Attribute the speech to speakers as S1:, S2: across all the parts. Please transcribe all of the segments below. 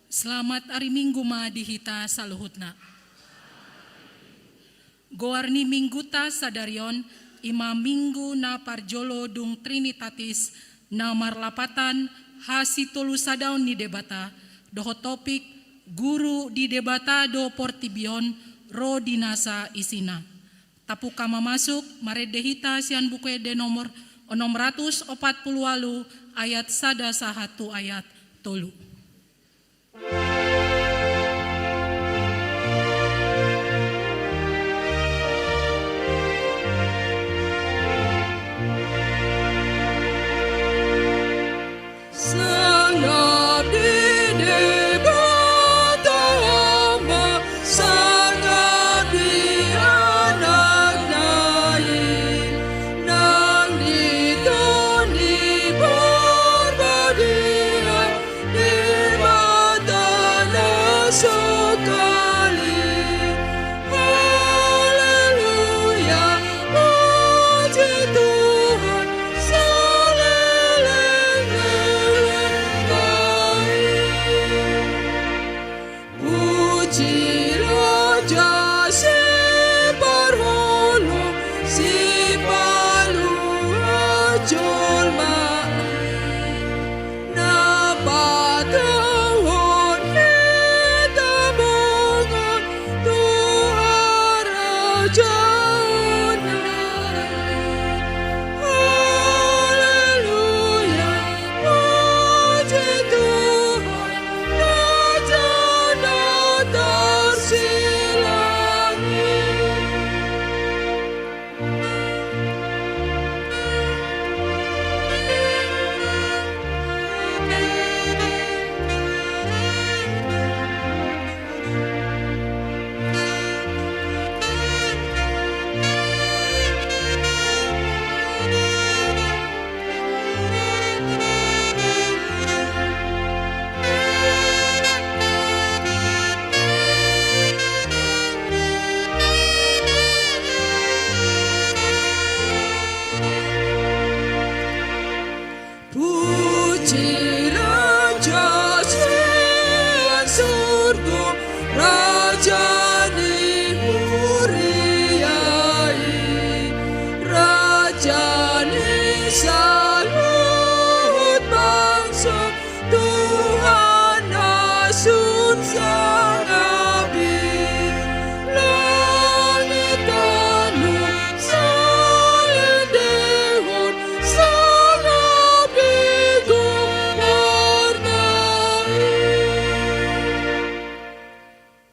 S1: Selamat hari Minggu dihita saluhutna. Goarni mingguta sadarion ima minggu na parjolo dung Trinitatis na marlapatan hasitolu sadaun ni debata doho topik guru di debata do portibion ro dinasa isina. Tapu kama masuk maredehita sian buku de nomor 648 ayat sada sahatu ayat tolu.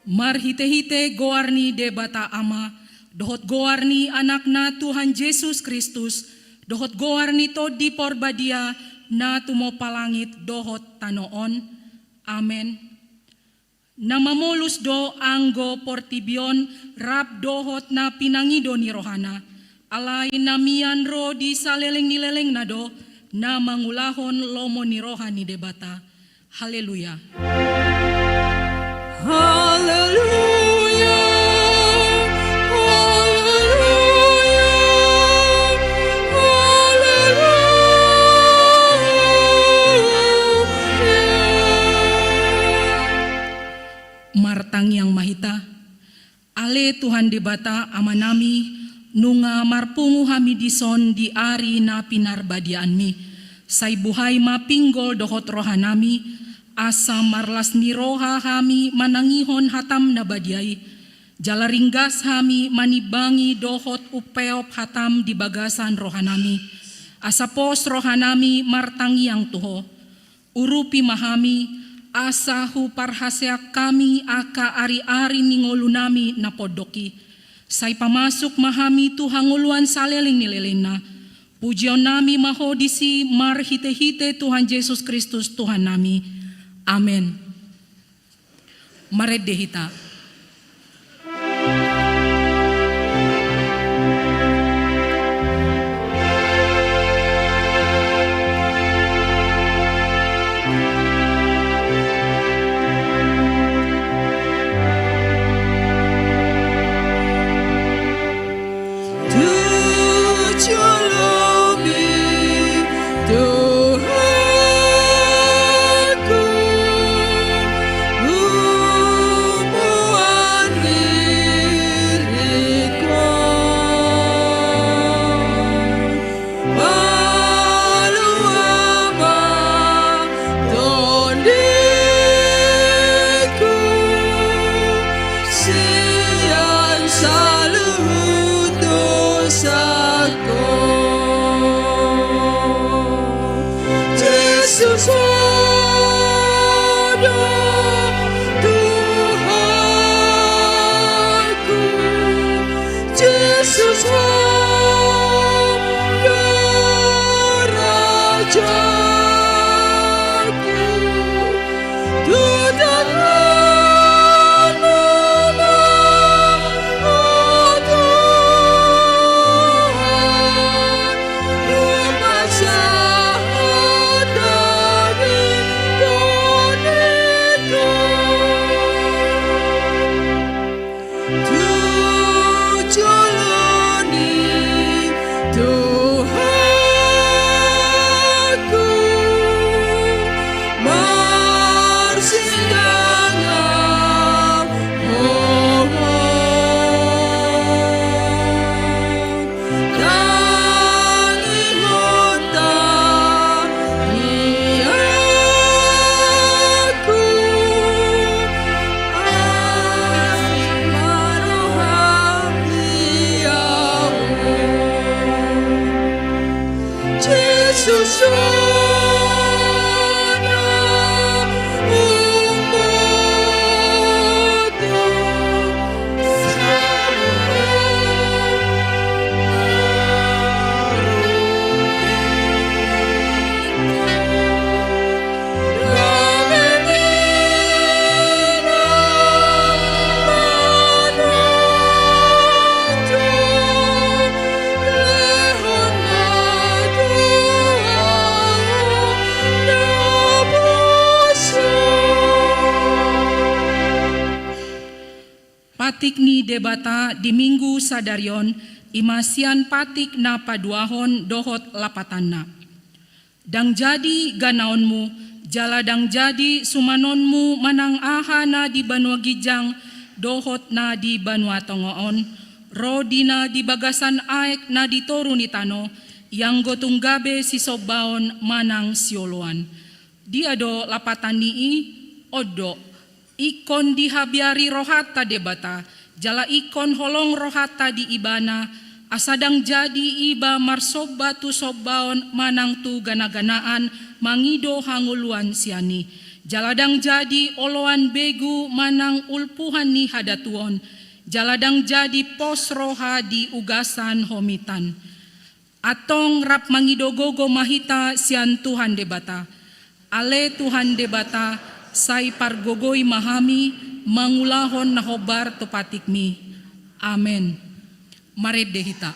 S1: Marhite-hite goarni debata ama, dohot goarni anakna Tuhan Yesus Kristus, dohot goarni to di porbadia na tumo palangit dohot tanoon. Amen. Namamolus do anggo portibion rap dohot na pinangido ni rohana, alay namian ro di saleleng ni leleng na do, na mangulahon lomo ni rohani debata. Haleluya.
S2: Haleluya, haleluya,
S1: haleluya. Martang yang mahita, ale Tuhan debata amanami, nunga marpungu hami dison di ari na pinarbadianmi, say buhay mapinggol dohot rohanami, asa marlas ni roha hami manangihon hatam na badyay, jalaringgas hami manibangi dohot upeop hatam di bagasan rohanami, asa pos rohanami martangi yang tuho, urupi mahami, asa hu parhaseak kami aka ari-ari ningolunami na podoki, say pamasuk mahami tuhanguluan saleleng nilelena, pujion nami mahodisi marhite-hite Tuhan Yesus Kristus Tuhan nami. Amen. Maredehita.
S2: Tuhanku
S1: Patik ni debata di minggu sadarion imasian patik na paduahon dohot lapatanna. Dang jadi ganaonmu, jala dang jadi sumanonmu manang aha na di Banua Gijang, dohot na di Banua Tongoon, ro dina di bagasan aek na di Toru ni Tano, yang gotong gabe si sobaon manang sioloan. Diado lapatan nii, odo, ikon dihabiari rohata debata, jala ikon holong rohata di ibana, asadang jadi iba marsoba tu sobaon manang tu gana-ganaan mangido hanguluan siani. Jaladang jadi oloan begu manang ulpuhan ni hadatuon, jaladang jadi pos roha di ugasan homitan. Atong rap mangidogogo mahita sian Tuhan debata. Ale Tuhan debata, say pargogoy mahami, mangulahon na hobar topatikmi. Amen. Mared dehita.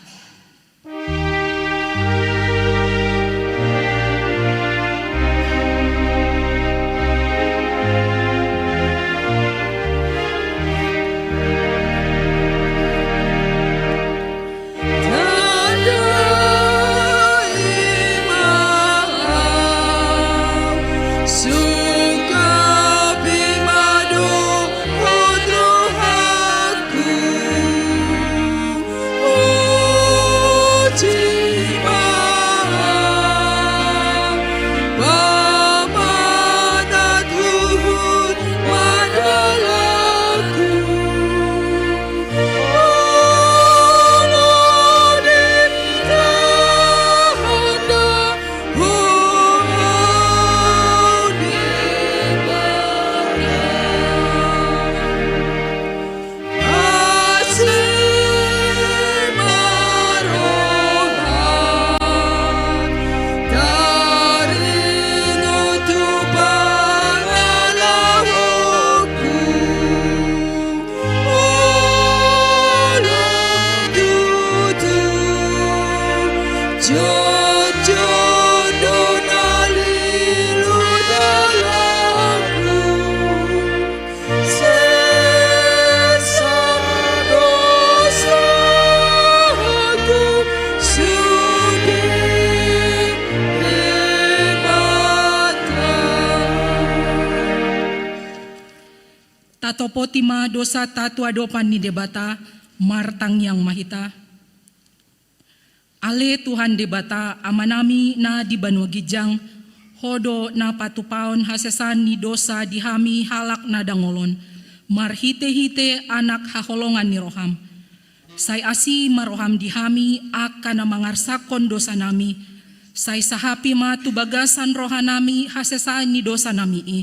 S1: Tatopotima dosa tatu adopan ni debata, martang yang mahita. Ale Tuhan debata amanami na di Banua Gijang, hodo na patupaon hasesan ni dosa dihami halak na dangolon, marhite-hite anak haholongan ni roham. Say asi maroham dihami akan na mangarsakon dosa nami, say sahapi matu bagasan rohanami hasesan ni dosa nami i.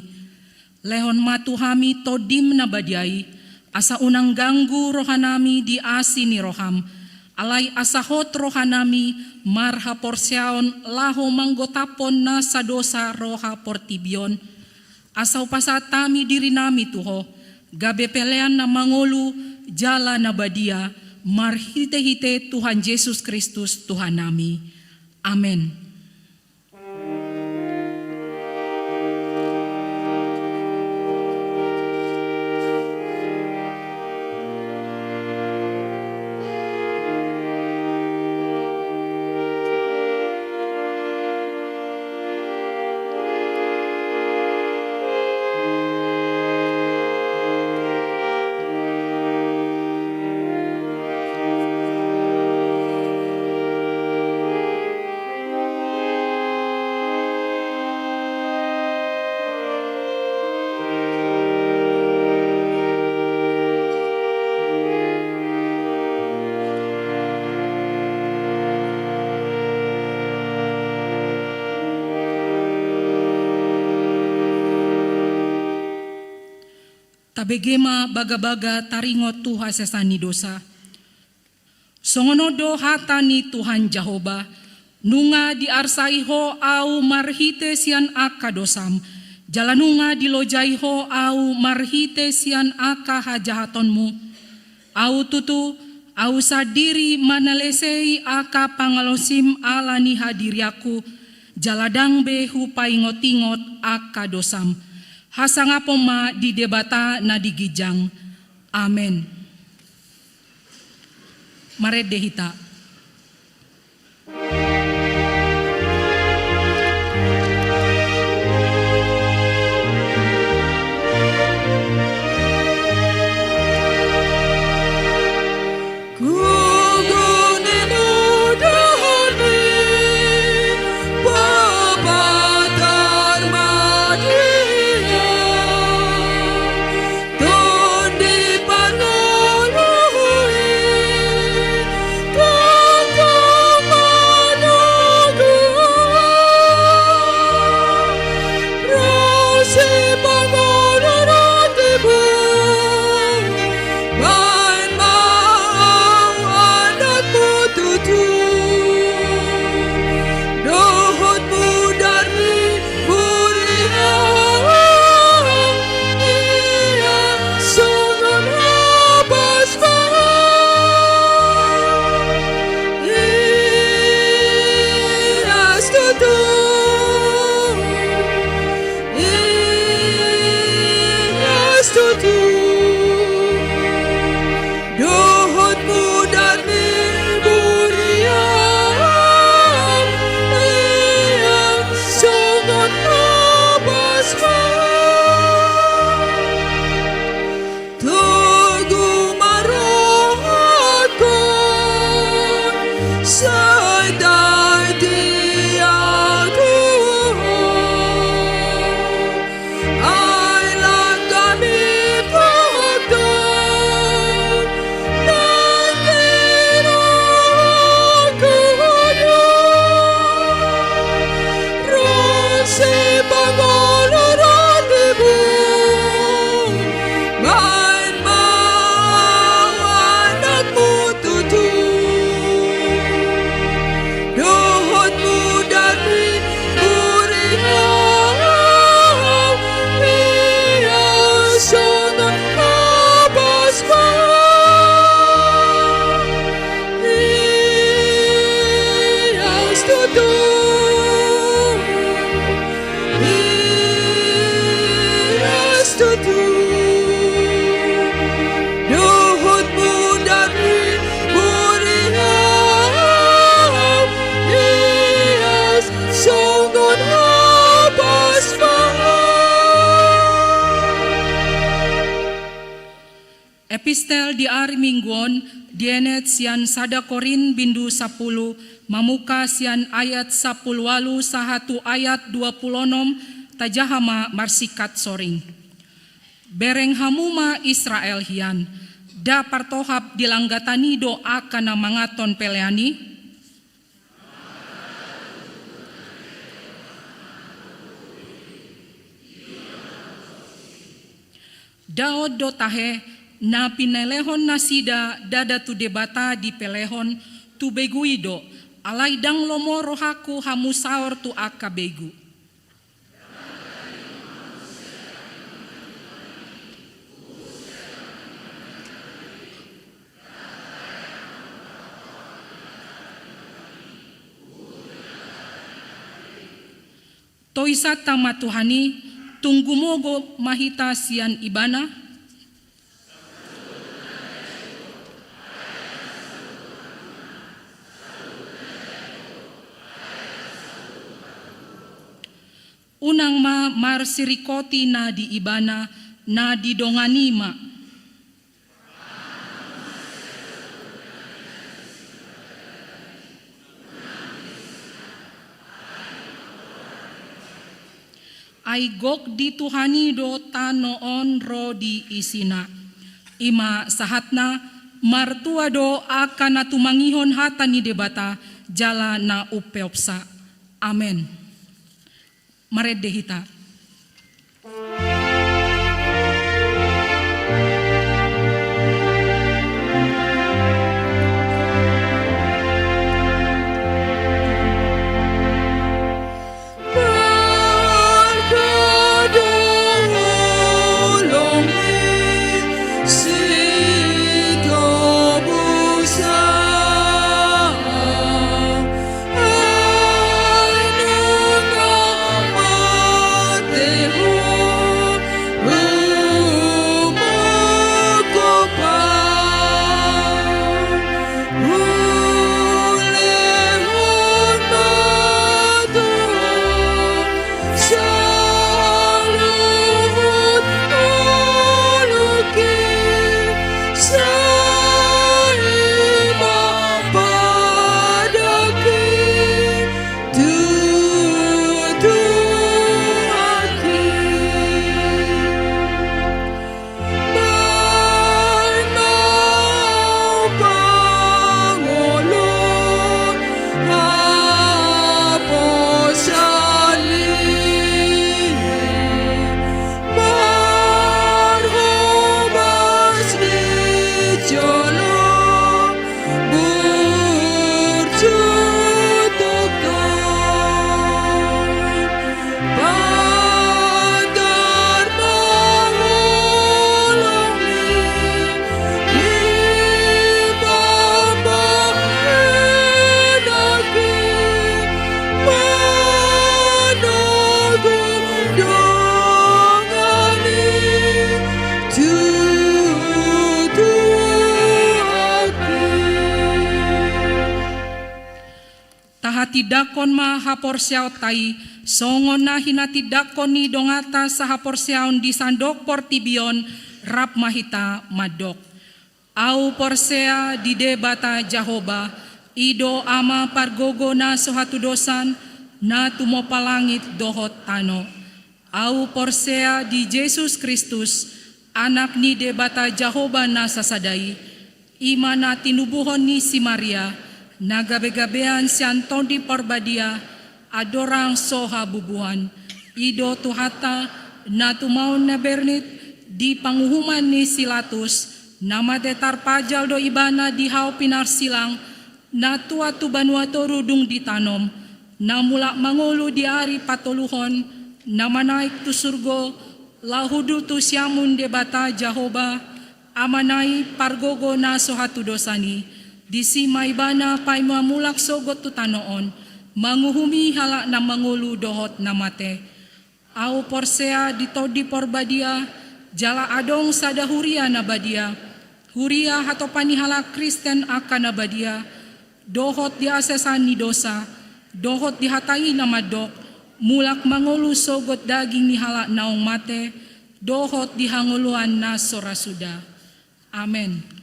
S1: Lehon matu hami todim na badiay, asa unang ganggu rohanami di asi ni roham, Alay asahot rohanami marha porsyaon laho manggotapon na sa dosa roha portibion. Asaw pasatami diri nami tuho, gabe pelean na mangulu jala na badia, marhite-hite Tuhan Yesus Kristus Tuhan nami. Amen. Tabegema baga-baga taringot Tuha sesani dosa. Songonodo hata ni Tuhan Jehovah, nunga diarsaiho au marhite sian aka dosam, jalanunga dilojaiho au marhite sian aka hajahatonmu, au tutu au sadiri manalesei aka pangalosim alani hadiriaku, jaladang behu paingot-ingot aka dosam. Hasangapoma di debata na digijang. Amen. Maredehita. Epistel di ari mingguon, dienet sian sada Korin bindu 10, mamuka sian ayat 10 walu sahatu ayat 26, tajahama marsikat soring. Bereng hamuma Israel hian, da partohap dilanggatani doa kana mangaton peleani, Daod do tahe na pinelehon na sida dada tu debata di pelehon tu beguido alay dang lomo rohaku hamusaor tu akabegu. Toisa tama Tuhani, tunggumogo mahita sian ibana. Unang marsirikoti na di ibana na di donganima. Ay gok di Tuhani do tanoon ro di isina. Ima sahatna martua do akan na tumangihon hata ni debata jala na upeopsa. Amen. Maredehita. Tidakon ma haporsiaw tai, songon na hinatidakon ni dongata sa haporsiaw di sandok portibion, rap mahita madok. Au porsea di debata Jahoba, ido ama pargogo na sohatudosan, na tumopalangit dohot tano. Au porsea di Jesus Kristus, anak ni debata Jahoba na sasadai, ima na tinubuhon ni si Maria, nagabe-gabean si Anton di Parbadia, adorang soha bubuhan, ido tuhata na tumaon na bernit di panguhuman ni Silatus, na matetar pajal do ibana di hau pinarsilang, na tua tu banuato rudung ditanom, na mula mangulu di ari patuluhon, na manaik tu surgo, lahudu tu siamun debata Jahoba, amanai pargogo na sohatu dosani, di si maibana pay mamulak sogot tu tanoon, manguhumi hala na mangulu dohot na mate. Au porsea dito di porbadia, jala adong sada huria na badia, huria hato panihala Kristen akan na badia, dohot di asesan ni dosa, dohot di hatai na madok, mulak mangulu sogot daging ni hala naong mate, dohot di hanguluan na sorasuda. Amen.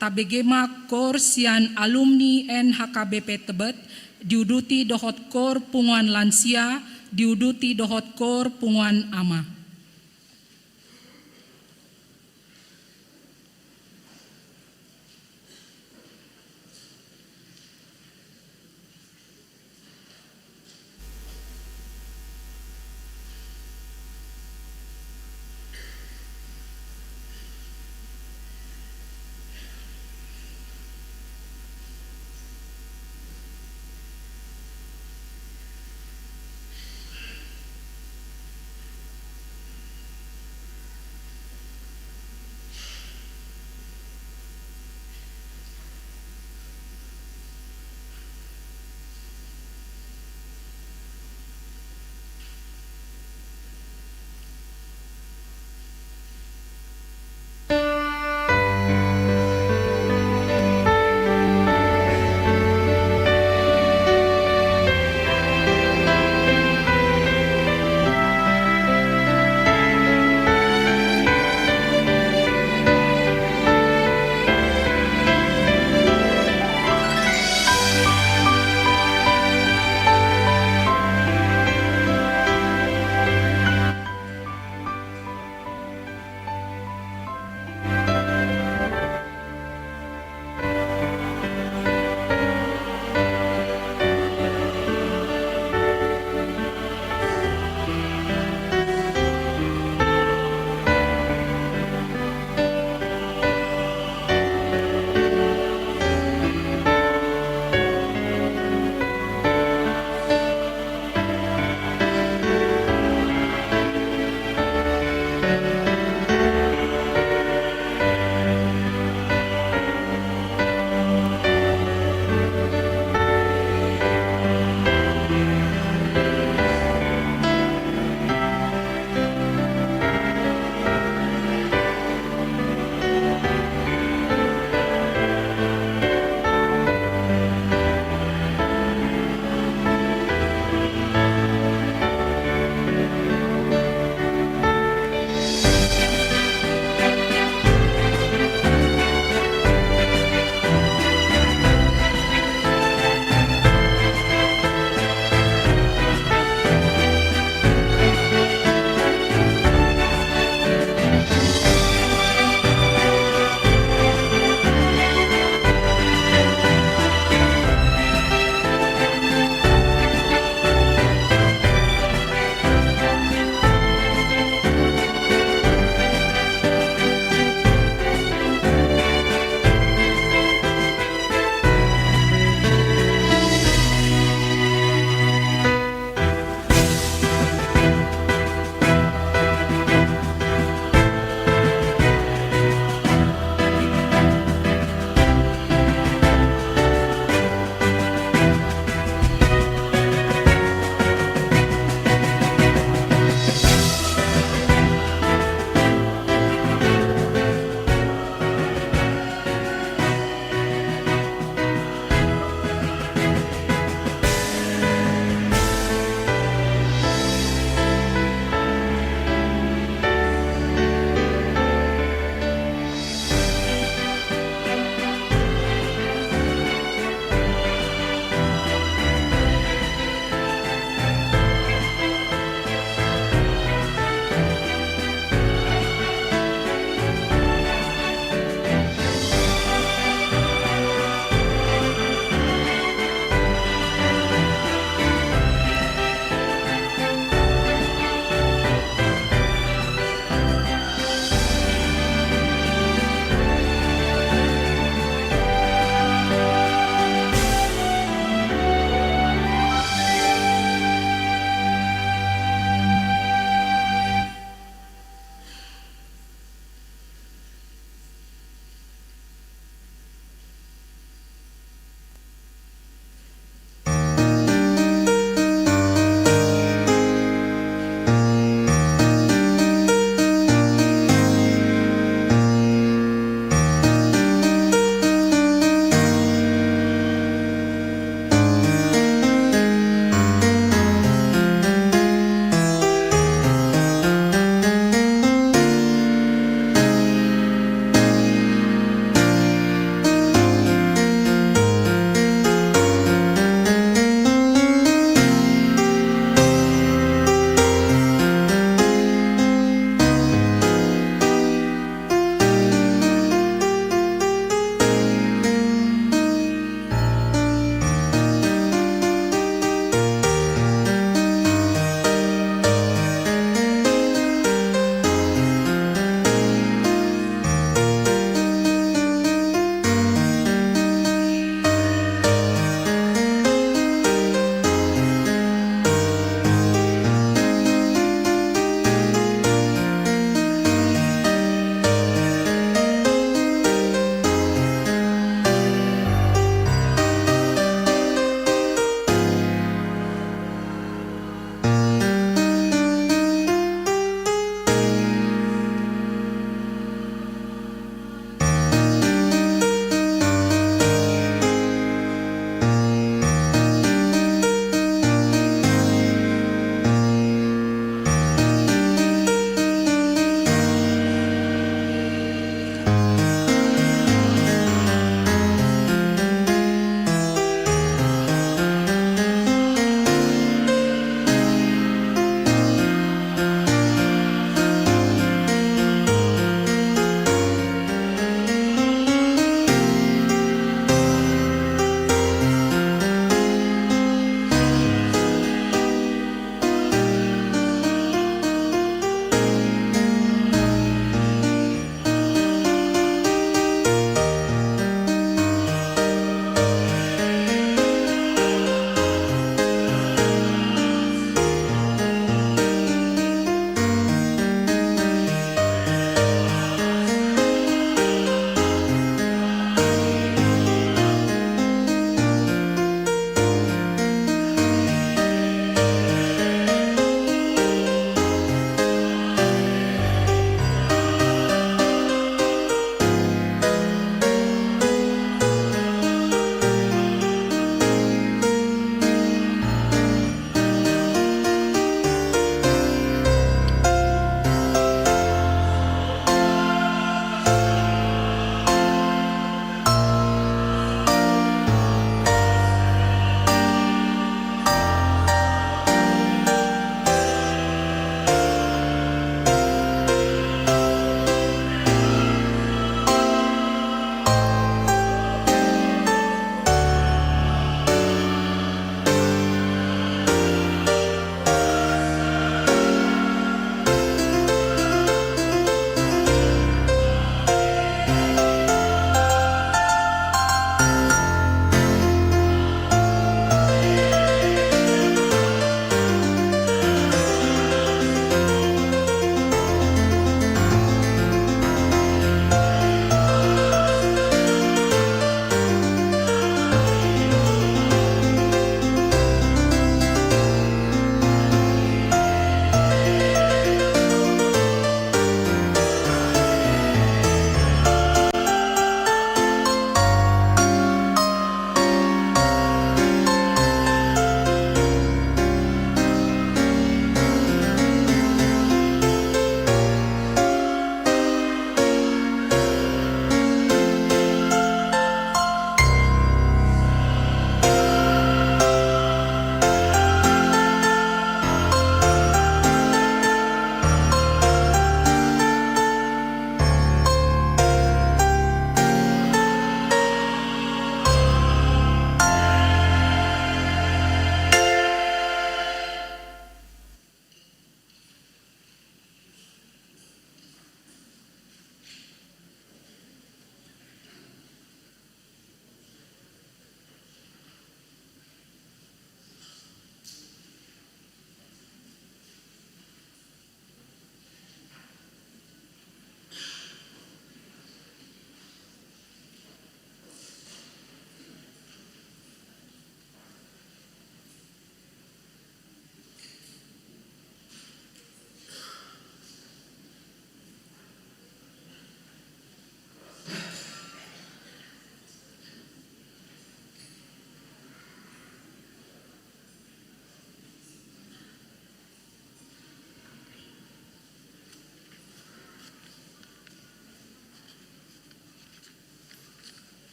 S1: Tabegema kor sian alumni NHKBP Tebet, diuduti dohot kor punguan lansia, diuduti dohot kor punguan ama.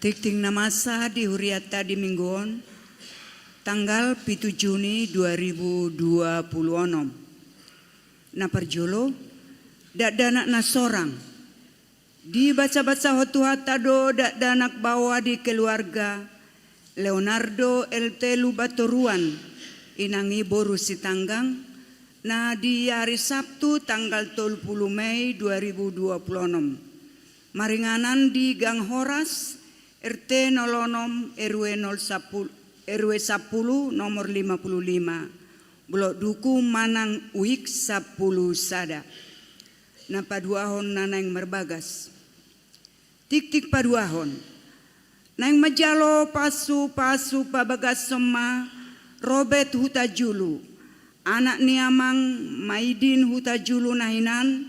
S2: Tikting namasa di huriata di mingguon tanggal 7 Juni 2026. Na parjolo danak na sorang di baca-baca hotu hatado danak bawa di keluarga Leonardo LT Lubatoruan inangi boru sitanggang na di hari Sabtu tanggal 30 Mei 2026. Maringanan di Gang Horas RT 06 RW 10 nomor 55 Blok Duku Manang Uik 10 Sada. Na paduahon nanang merbagas. Tik-tik paduahon. Nang majalo pasu pabagas sema Robert Hutajulu. Anak niamang Maidin Hutajulu nahinan.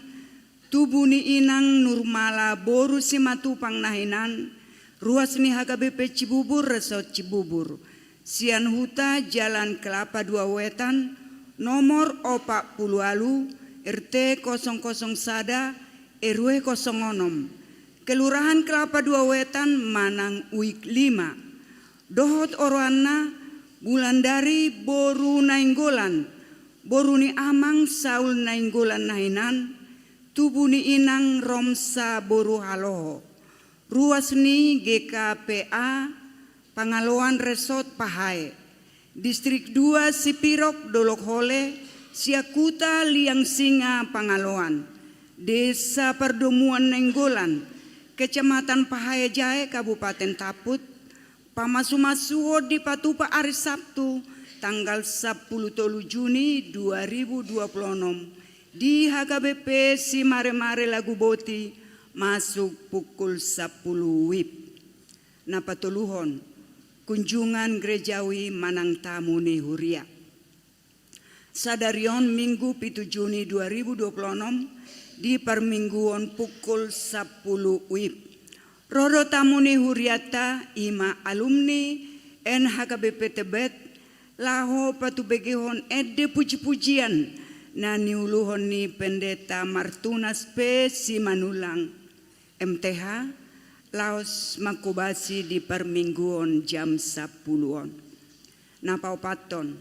S2: Tubuh ni inang Nurmala boru si matupang nahinan. Ruas ni HKBP Cibubur Resort Cibubur. Sian Huta Jalan Kelapa 2 Wetan nomor 40 Alu RT 00 Sada RW 06 Kelurahan Kelapa 2 Wetan Manang Uik 5 Dohot Orwana Bulandari Boru Nainggolan Boru ni Amang Saul Nainggolan Nahinan Tubuh ni Inang Romsa Boru Haloho Ruas ni GKPA Pangaloan Resort Pahai Distrik 2 Sipirok Dolok Hole Siakuta Liang Singa Pangaloan Desa Perdomuan Nenggolan Kecamatan Pahai Jae Kabupaten Taput Pamasu-masuo di Patupa hari Sabtu tanggal 10 Juni 2026 di HKBP Simare-Mare Lagu Boti masuk pukul 10 WIB. Napatuluhon kunjungan gerejawi Manang Tamu ni Huria. Sadarion Minggu 7 Juni 2026 di permingguan pukul 10 WIB. Roro tamu ni Huriata ima alumni NHKBP Tebet laho patubegihon ede puji-pujian na niuluhon ni Pendeta Martunas P. Simanulang MTH Laos Makubasi di permingguan jam 10-on. Napaupaton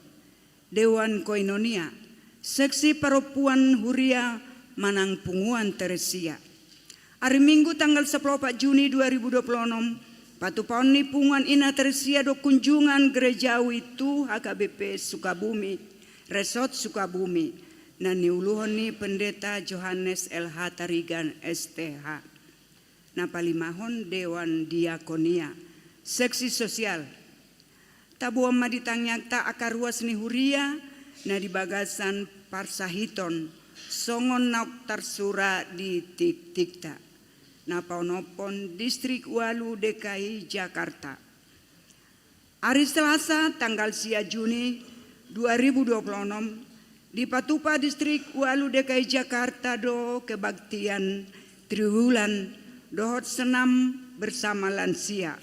S2: Dewan Koinonia Seksi Perempuan Huria Manang Punguan Teresia. Hari Minggu tanggal 14 Juni 2026 Patupaon ni Punguan Ina Teresia do kunjungan gerejawi tu HKBP Sukabumi Resort Sukabumi na niuluhon ni Pendeta Johannes LH Tarigan STH. Napalimahon Dewan Diakonia Seksi Sosial Tabuam maditangyak ta akaruas ni Huria na di bagasan Parsahiton Songon nauk tarsura di Tik-Tikta Napaunopon Distrik Walu DKI Jakarta. Hari Selasa tanggal 10 Juni 2026 di Patupa Distrik Walu DKI Jakarta do kebaktian triwulan dohot senam bersama lansia.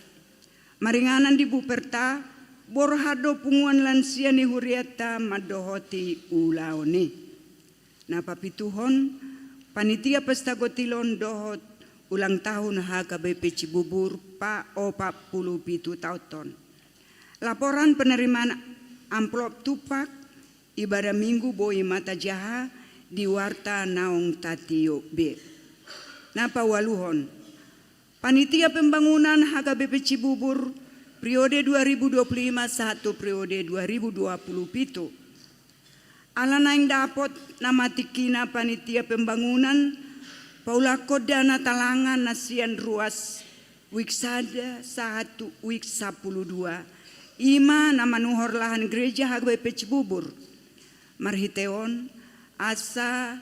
S2: Maringanan di Buperta, borhado punguan lansia ni Huriata madohoti ulaoni. Napapituhon, panitia pesta gotilon dohot ulang tahun HKBP Cibubur pa o 47 tahun. Laporan penerimaan amplop tupak ibadah minggu boi mata jaha di warta naong tatio B. Napa waluhon Panitia Pembangunan HKBP Cibubur periode 2025 satu periode 2027. Alana yang dapat nama tikina Panitia Pembangunan Paula Kodana Talangan Nasian Ruas Wiksada 1 Wik 12 Ima nama nuhor lahan gereja HKBP Cibubur Marhiteon asa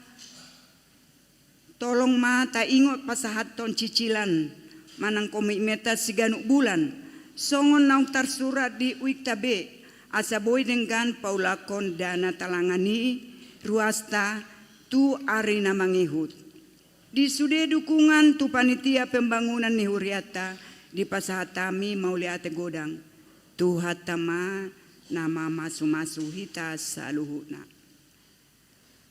S2: tolong mata ingot pasahaton cicilan manang komik meta siganuk bulan songon naung tarsurat di Wiktabe asa boy dengan paulakon dana talangani ruasta tu arina mangihut di sude dukungan tu panitia pembangunan ni Huriata di pasahatami mauliate godang tu hatama nama masu-masu hita saluhuna.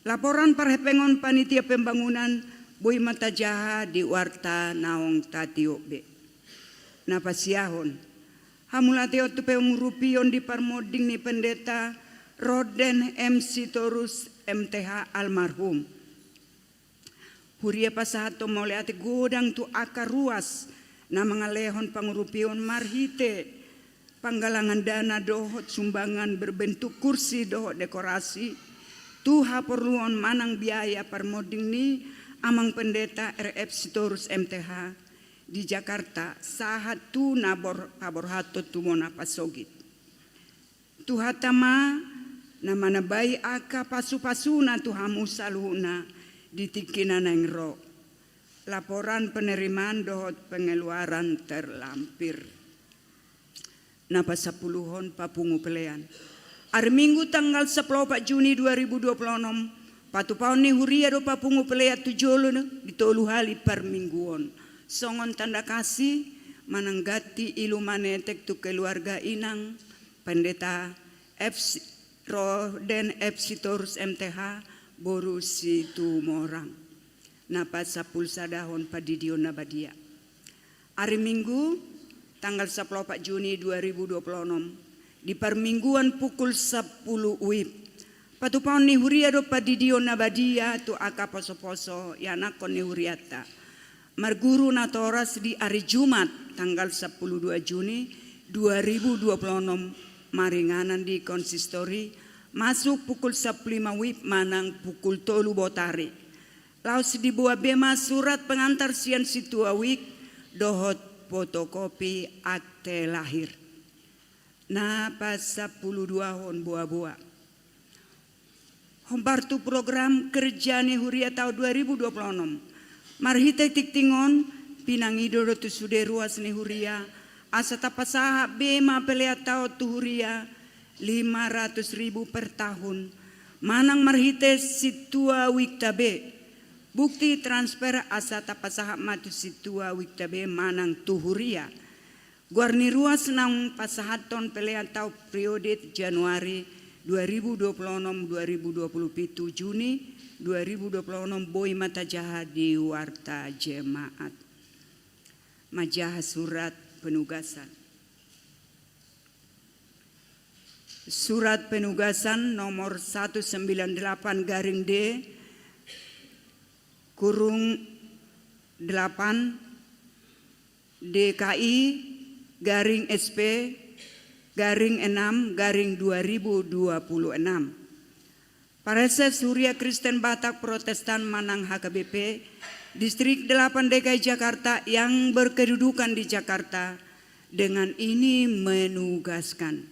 S2: Laporan parhepengon panitia pembangunan Boy mata jaha di warta naong tatio B. napasiahon. Hamulateo tu pengurupion di parmoding ni pendeta Roden M. Sitorus MTH almarhum. Huria pasahato mole ate godang tu akar ruas na mga lehon pangurupion marhite panggalangan dana dohot sumbangan berbentuk kursi dohot dekorasi tuha perluan manang biaya parmoding ni amang pendeta RF Sitorus MTH di Jakarta sahat tu nabor paborhato tu mona pasogit tuhatama na manabai aka pasu-pasuna tuhamu saluhuna ditikina nang ro. Laporan penerimaan dohot pengeluaran terlampir. Napa 10 papungu pelean. Hari Minggu tanggal 10 Juni 2026 patupaon ni huria do papungu pelea tujolo ditolu hali per mingguon. Songon tanda kasih mananggati ilu manetek tu keluarga inang pendeta Roden F. Sitorus MTH boru situ morang napa 10 sadahon padidion nabadia. Hari Minggu tanggal 10 Juni 2026 di permingguan pukul 10 WIB patupaon ni huria do padidion nabadia tu aka poso-poso yanakon ni huriata marguru natoras di hari Jumat tanggal 12 Juni 2026 maringanan di konsistori masuk pukul 15 WIB manang pukul 3 botari. Laos dibuat bema surat pengantar sian situa WIB dohot fotokopi akte lahir. Na pas 12 hon buah-buah. Hombartu program kerja ni huria tahun 2026. Marhite tiktingon pinangido tu sude ruas ni huria asa tapasaha bema pelea tau tu huria 500.000 per tahun manang marhite situa wiktabe bukti transfer asa tapasaha matu situa wiktabe manang tuhuria guarni ruas nang pasahaton pelea tau periode Januari 2026-2027 Juni 2026 boy mata jaha di warta jemaat majaha surat penugasan. Surat penugasan nomor 198/D kurung 8 DKI garing SP garing 6 garing 2026. Parese Surya Kristen Batak Protestan Manang HKBP Distrik 8 DKI Jakarta yang berkedudukan di Jakarta dengan ini menugaskan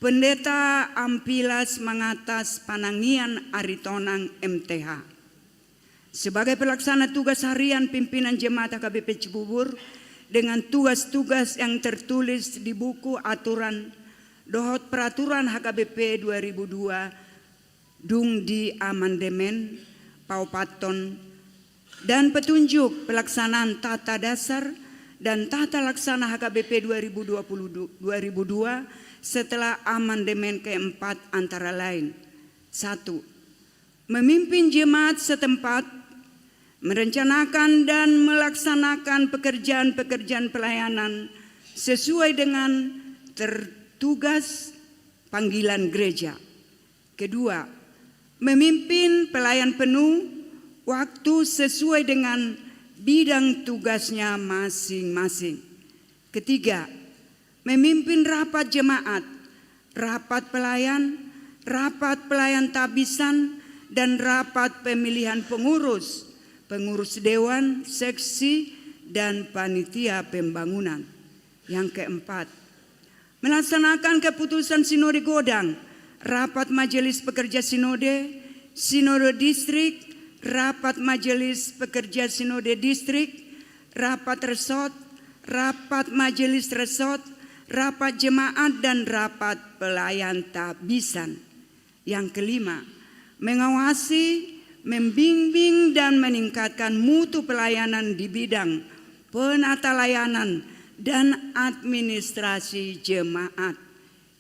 S2: Pendeta Ampilas Mangatas Panangian Aritonang MTH sebagai pelaksana tugas harian pimpinan jemaat HKBP Cibubur dengan tugas-tugas yang tertulis di buku aturan dohot peraturan HKBP 2002 dung di amandemen paupaton dan petunjuk pelaksanaan tata dasar dan tata laksana HKBP 2002 setelah amandemen keempat antara lain 1. Memimpin jemaat setempat merencanakan dan melaksanakan pekerjaan-pekerjaan pelayanan sesuai dengan tertugas panggilan gereja. Kedua, memimpin pelayan penuh waktu sesuai dengan bidang tugasnya masing-masing. Ketiga, memimpin rapat jemaat, rapat pelayan tabisan, dan rapat pemilihan pengurus dewan, seksi, dan panitia pembangunan. Yang keempat, melaksanakan keputusan sinode godang, rapat majelis pekerja sinode distrik, rapat majelis pekerja sinode distrik, rapat resort, rapat majelis resort, rapat jemaat, dan rapat pelayan tabisan. Yang kelima, mengawasi, membimbing, dan meningkatkan mutu pelayanan di bidang penata layanan dan administrasi jemaat.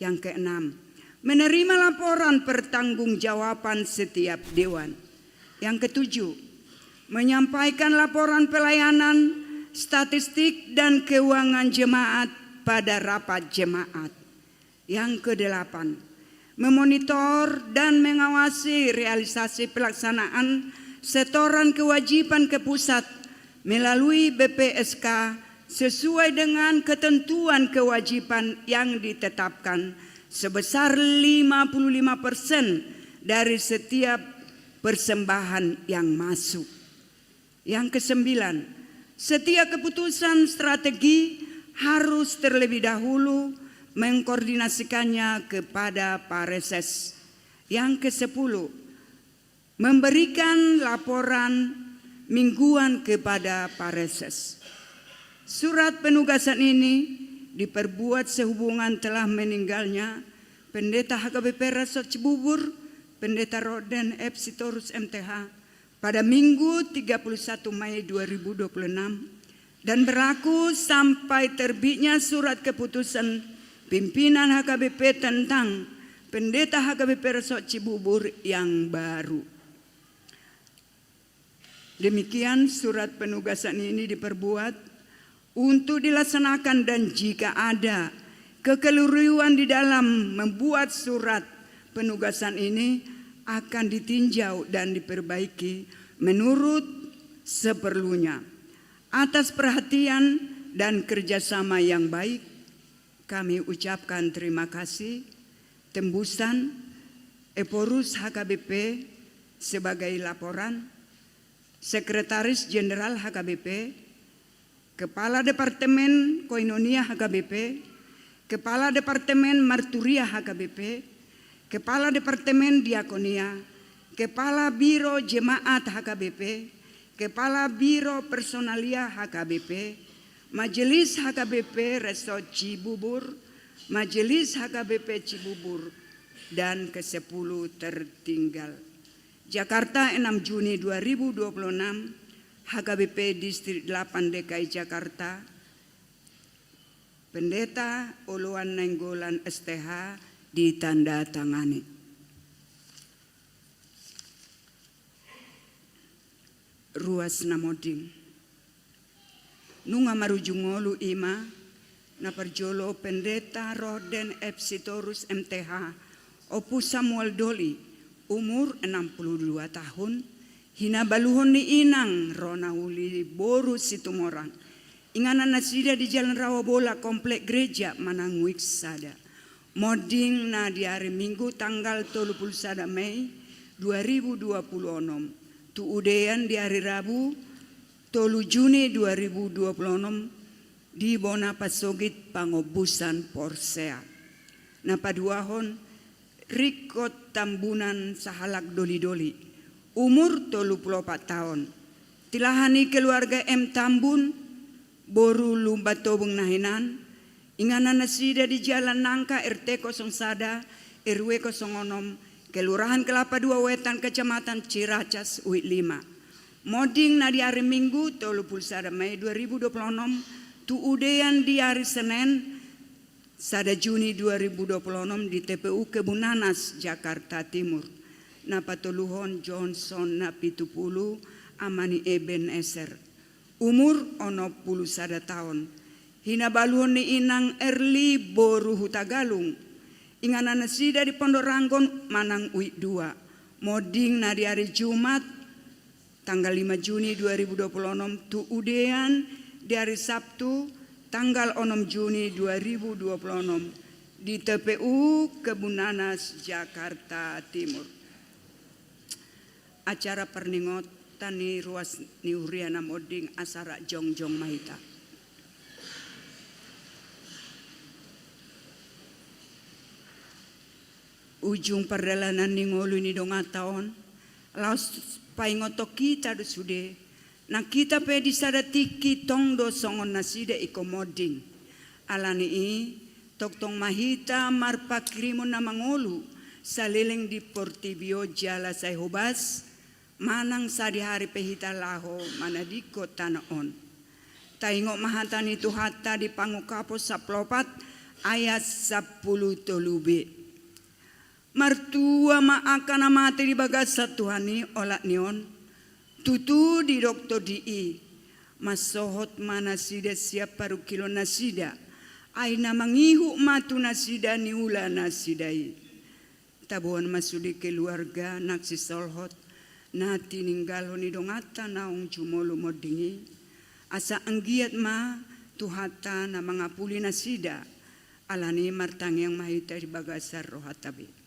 S2: Yang keenam, menerima laporan pertanggungjawaban setiap dewan. Yang ketujuh, menyampaikan laporan pelayanan statistik dan keuangan jemaat pada rapat jemaat. Yang kedelapan, memonitor dan mengawasi realisasi pelaksanaan setoran kewajiban ke pusat melalui BPSK sesuai dengan ketentuan kewajiban yang ditetapkan sebesar 55% dari setiap persembahan yang masuk. Yang kesembilan, setiap keputusan strategi harus terlebih dahulu mengkoordinasikannya kepada Pareses. Yang kesepuluh, memberikan laporan mingguan kepada Pareses. Surat penugasan ini diperbuat sehubungan telah meninggalnya Pendeta HKBP Resort Cibubur, Pendeta Roden F. Sitorus MTH pada Minggu 31 Mei 2026 dan berlaku sampai terbitnya surat keputusan pimpinan HKBP tentang Pendeta HKBP Resort Cibubur yang baru. Demikian surat penugasan ini diperbuat untuk dilaksanakan, dan jika ada kekeliruan di dalam membuat surat penugasan ini akan ditinjau dan diperbaiki menurut seperlunya. Atas perhatian dan kerjasama yang baik, kami ucapkan terima kasih. Tembusan Eporus HKBP sebagai laporan, Sekretaris Jenderal HKBP, Kepala Departemen Koinonia HKBP, Kepala Departemen Marturia HKBP, Kepala Departemen Diakonia, Kepala Biro Jemaat HKBP, Kepala Biro Personalia HKBP, Majelis HKBP Resort Cibubur, Majelis HKBP Cibubur, dan ke-10 tertinggal. Jakarta 6 Juni 2026, HKBP Distrik 8 DKI Jakarta, Pendeta Oluan Nenggolan STH ditandatangani. Ruas Namoding. Nunga marujungolu ima na perjolo Pendeta Roden F. Sitorus MTH Opus Samuel Doli umur 62 tahun hina baluhon ni inang rona uli boru Situmorang ingana nasida di Jalan Rawabola Komplek Gereja Mananguik Sada moding na di hari Minggu tanggal 31 Mei 2026 tu udean di hari Rabu 3 Juni 2026 di Bona Pasogit Pangobusan Porsea. Napaduahon Rikot Tambunan Sahalak Doli-Doli umur 34 tahun. Tilahani keluarga M. Tambun boru lumba tobong nahinan ingana nasida di Jalan Nangka RT 01 RW 06 Kelurahan Kelapa II Wetan Kecamatan Ciracas UIT 5. Moding na di hari Minggu 31 Mei 2026 tu udean di hari Senin 1 Juni 2026 di TPU Kebunanas Jakarta Timur. Na patuluhon Johnson na 70 Amani Eben Eser umur 61 tahun. Hina baluhon ni inang Erli Boru Hutagalung ingana nasida di Pondok Ranggon Manang Uik 2. Moding na di hari Jumat tanggal 5 Juni 2026 tu udean di hari Sabtu tanggal 6 Juni 2026 di TPU Kebunanas Jakarta Timur. Acara perningotan ni ruas ni Uriana Moding Asara Jongjong Mahita. Ujung perjalanan ni ngolu ni dongataon laos paingoto kita do sude na kita pe di sada tiki tong do songon nasida iko moding alani i tok tong mahita marpakrimo na mangolu saliling di Portibio Jala Sayhubas manang sa di hari pehita laho manadiko tanaon taingo mahatan itu hata di pangukapos sa plopat ayat 10 tolubi. Martua maakana mati di bagas Tuhani olat nion tutu di doktor di masohot mana sida siap paru kilo nasida, aina mangihu matu nasida ni ula nasidai. Tabuan masudi keluarga naksi solhot, nati ninggalo ni dongata naung cumolo modingi, asa anggiat ma tuhata na mangapuli nasida, alani martang yang mahita di bagasar rohatabi.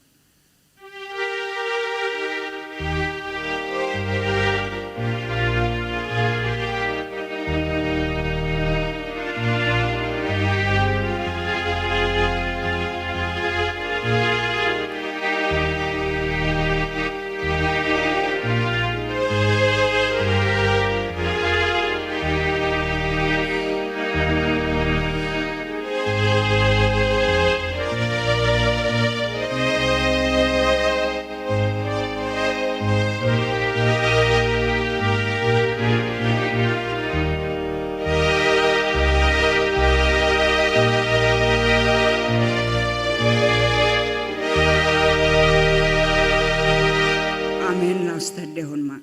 S2: Amin na Ustad dehon ma.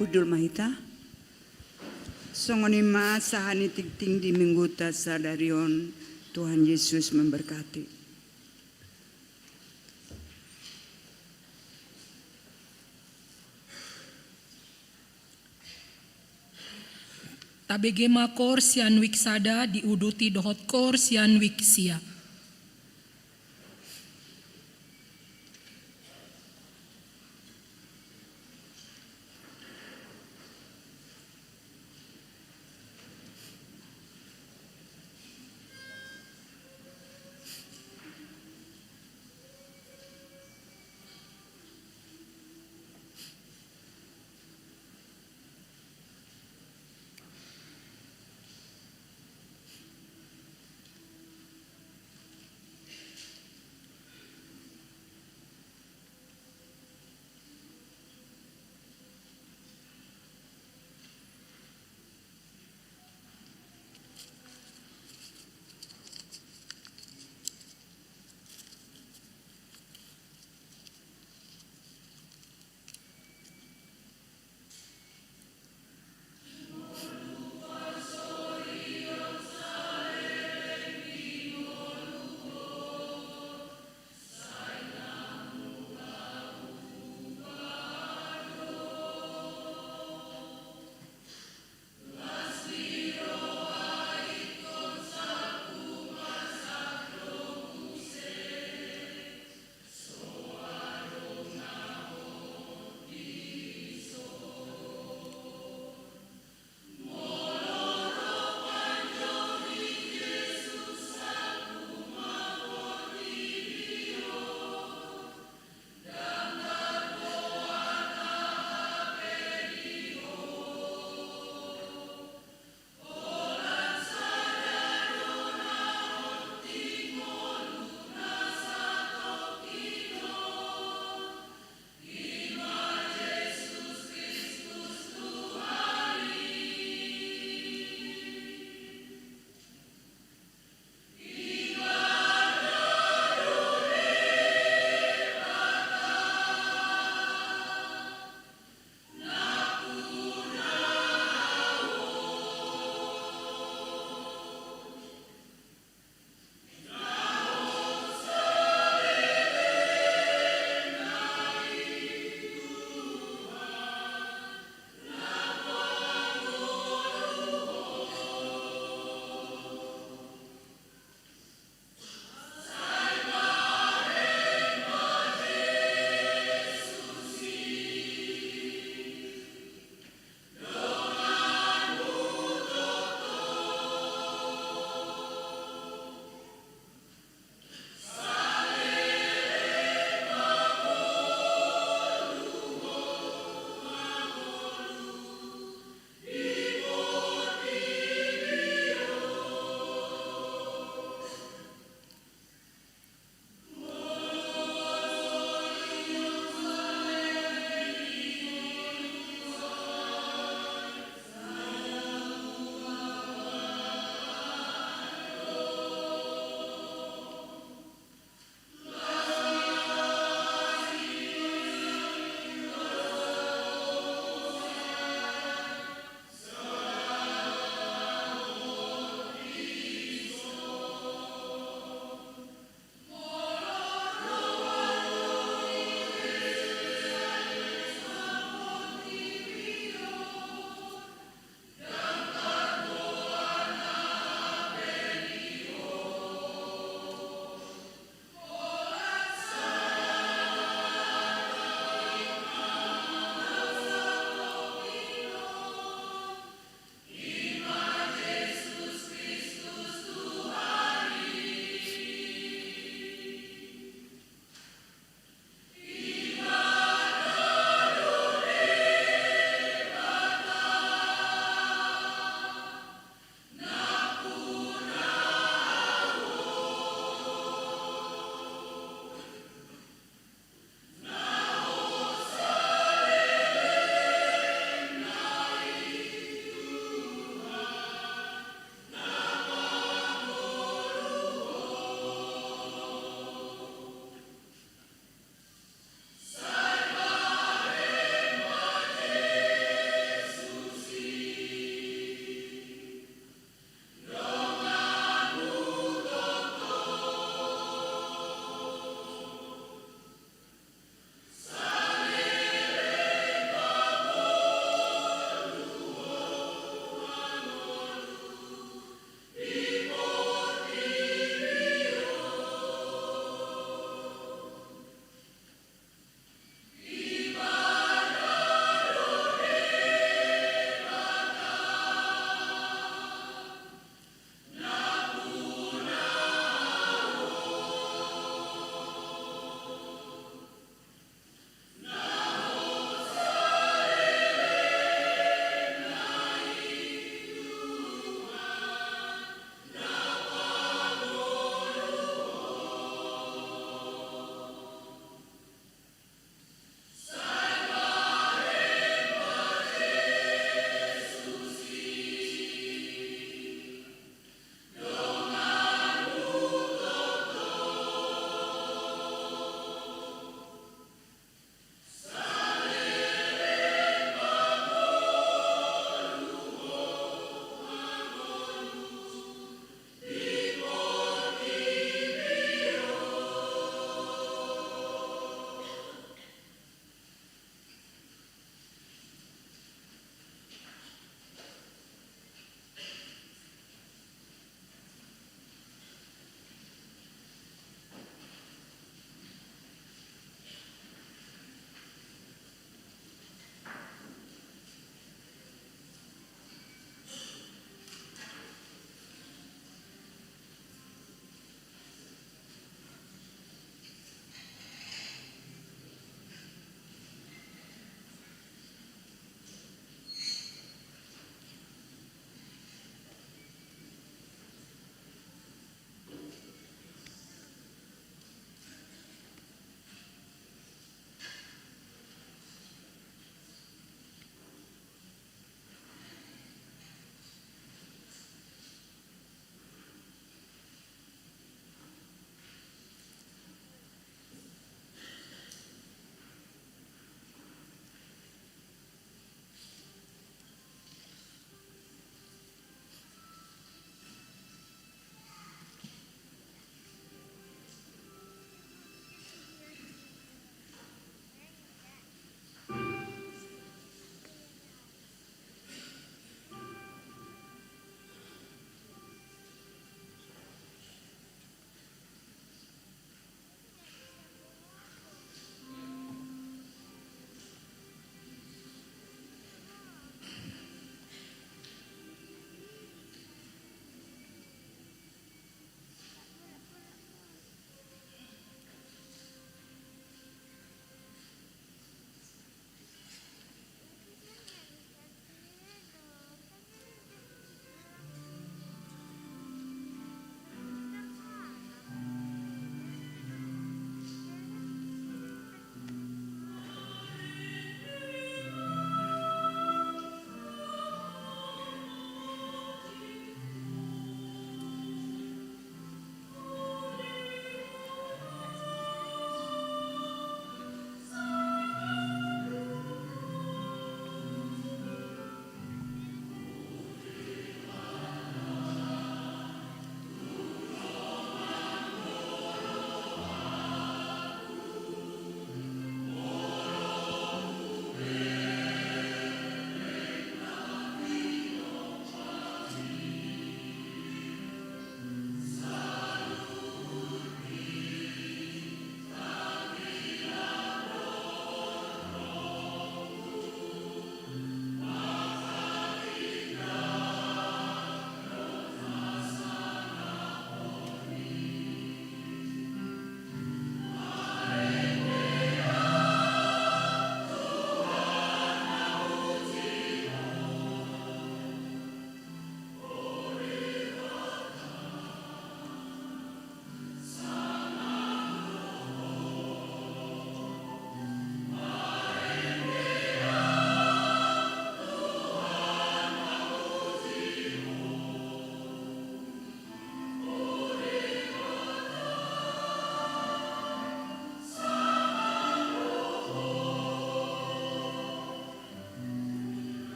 S2: Hudul mahita, songonima sahani tingting di mingguta sadarion, Tuhan Yesus memberkati.
S1: Tabegema kor sian wiksada diuduti dohot kor sian wiksia.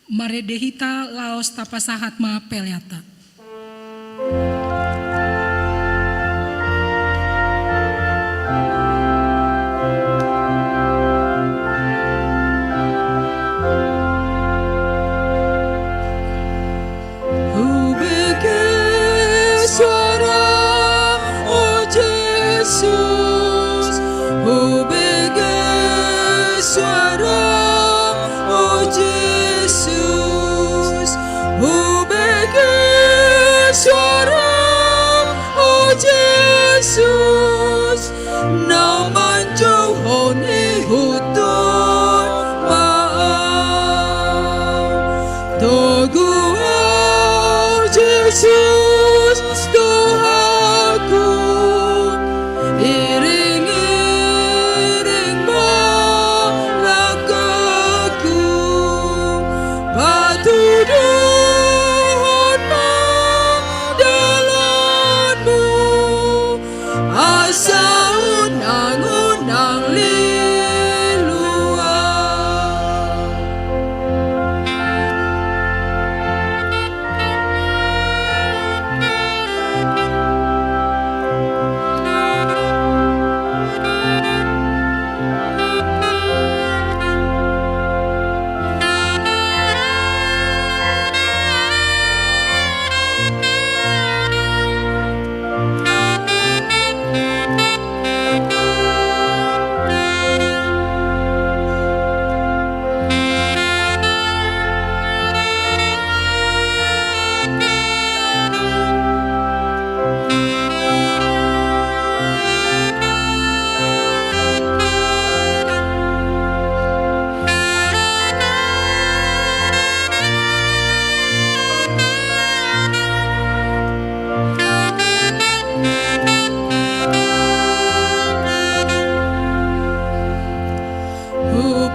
S1: Maredehita laos tapasahat ma pelyata.
S3: Yesus, bagi suara, oh Yesus, bagi suara, oh Yesus, naman Tuhan ihutun maaf, Tugu oh Yesus, Tuhanku. Iring-iring malakaku, patuduhan dalanmu, asa unang-unang liluang.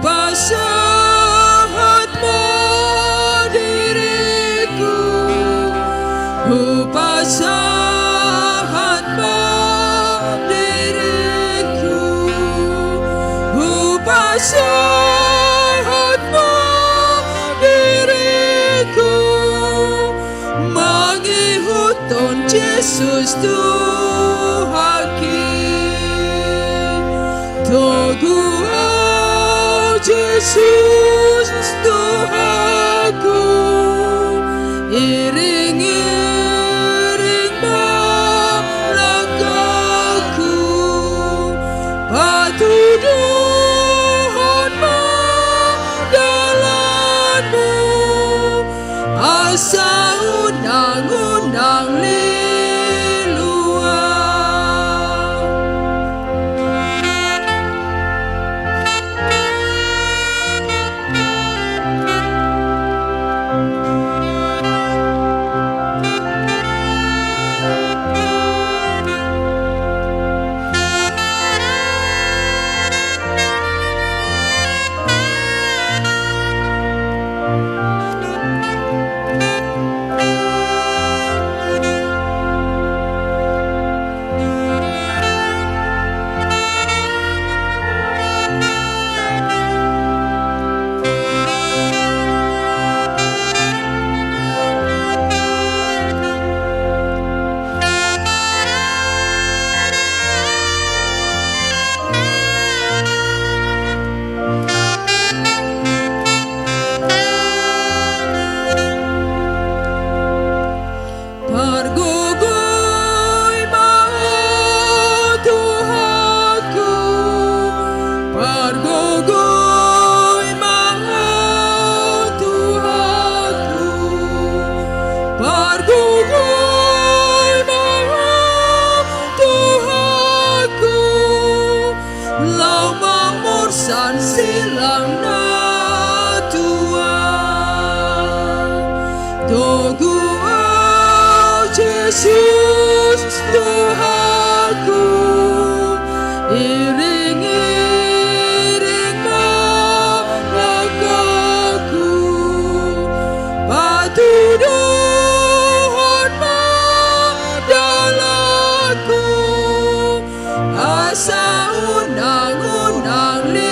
S3: Upasahat mo diriku, upasahat mo diriku, upasahat mo diriku, mangihuton Yesus Tuhanku, Tugu Yesus Tuhanku, iring-iring malakaku, patuduhan dalanmu, asa unang-unang liluang. Silang na tuan, Tugu oh Yesus Tuhanku, iring-iring malakaku, patuduhan dalanku, asa unang-unang liluang.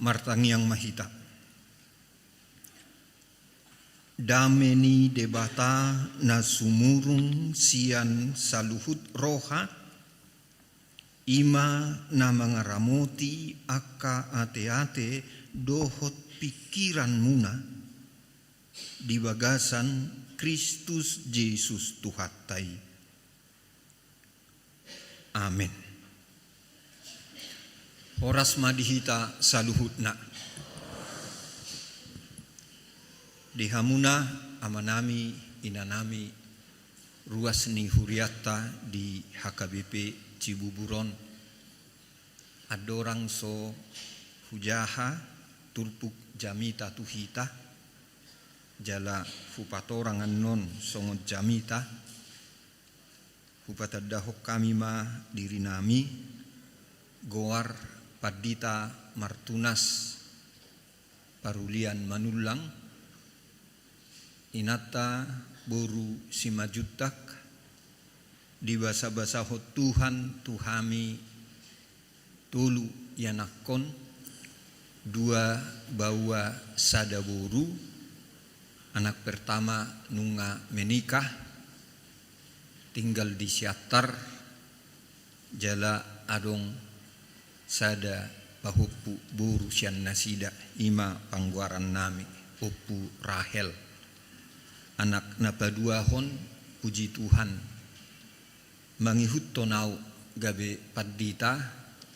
S4: Martangiang mahita. Dameni debata na sumurung sian saluhut roha, ima na mga ramoti aka ate-ate dohot pikiran muna di bagasan Kristus Yesus Tuhatay. Amen. Oras madihita saluhut na. Dihamuna amanami inanami ruas ni huriata di HKBP Cibuburon. Adorang so hujaha turpuk jamita tuhita. Jala fupatorangan non songon jamita. Fupatadahok kami ma diri nami. Goar padita martunas parulian manulang. Inata boru simajutak di basa-basa hot Tuhan tuhami tulu yanakon dua bawa sada boru anak pertama nunga menikah tinggal di siatar jala adong sada bahupu boru sian nasida ima pangguaran nami opu Rahel. Anak napaduahon puji Tuhan mangihut tonau gabe padita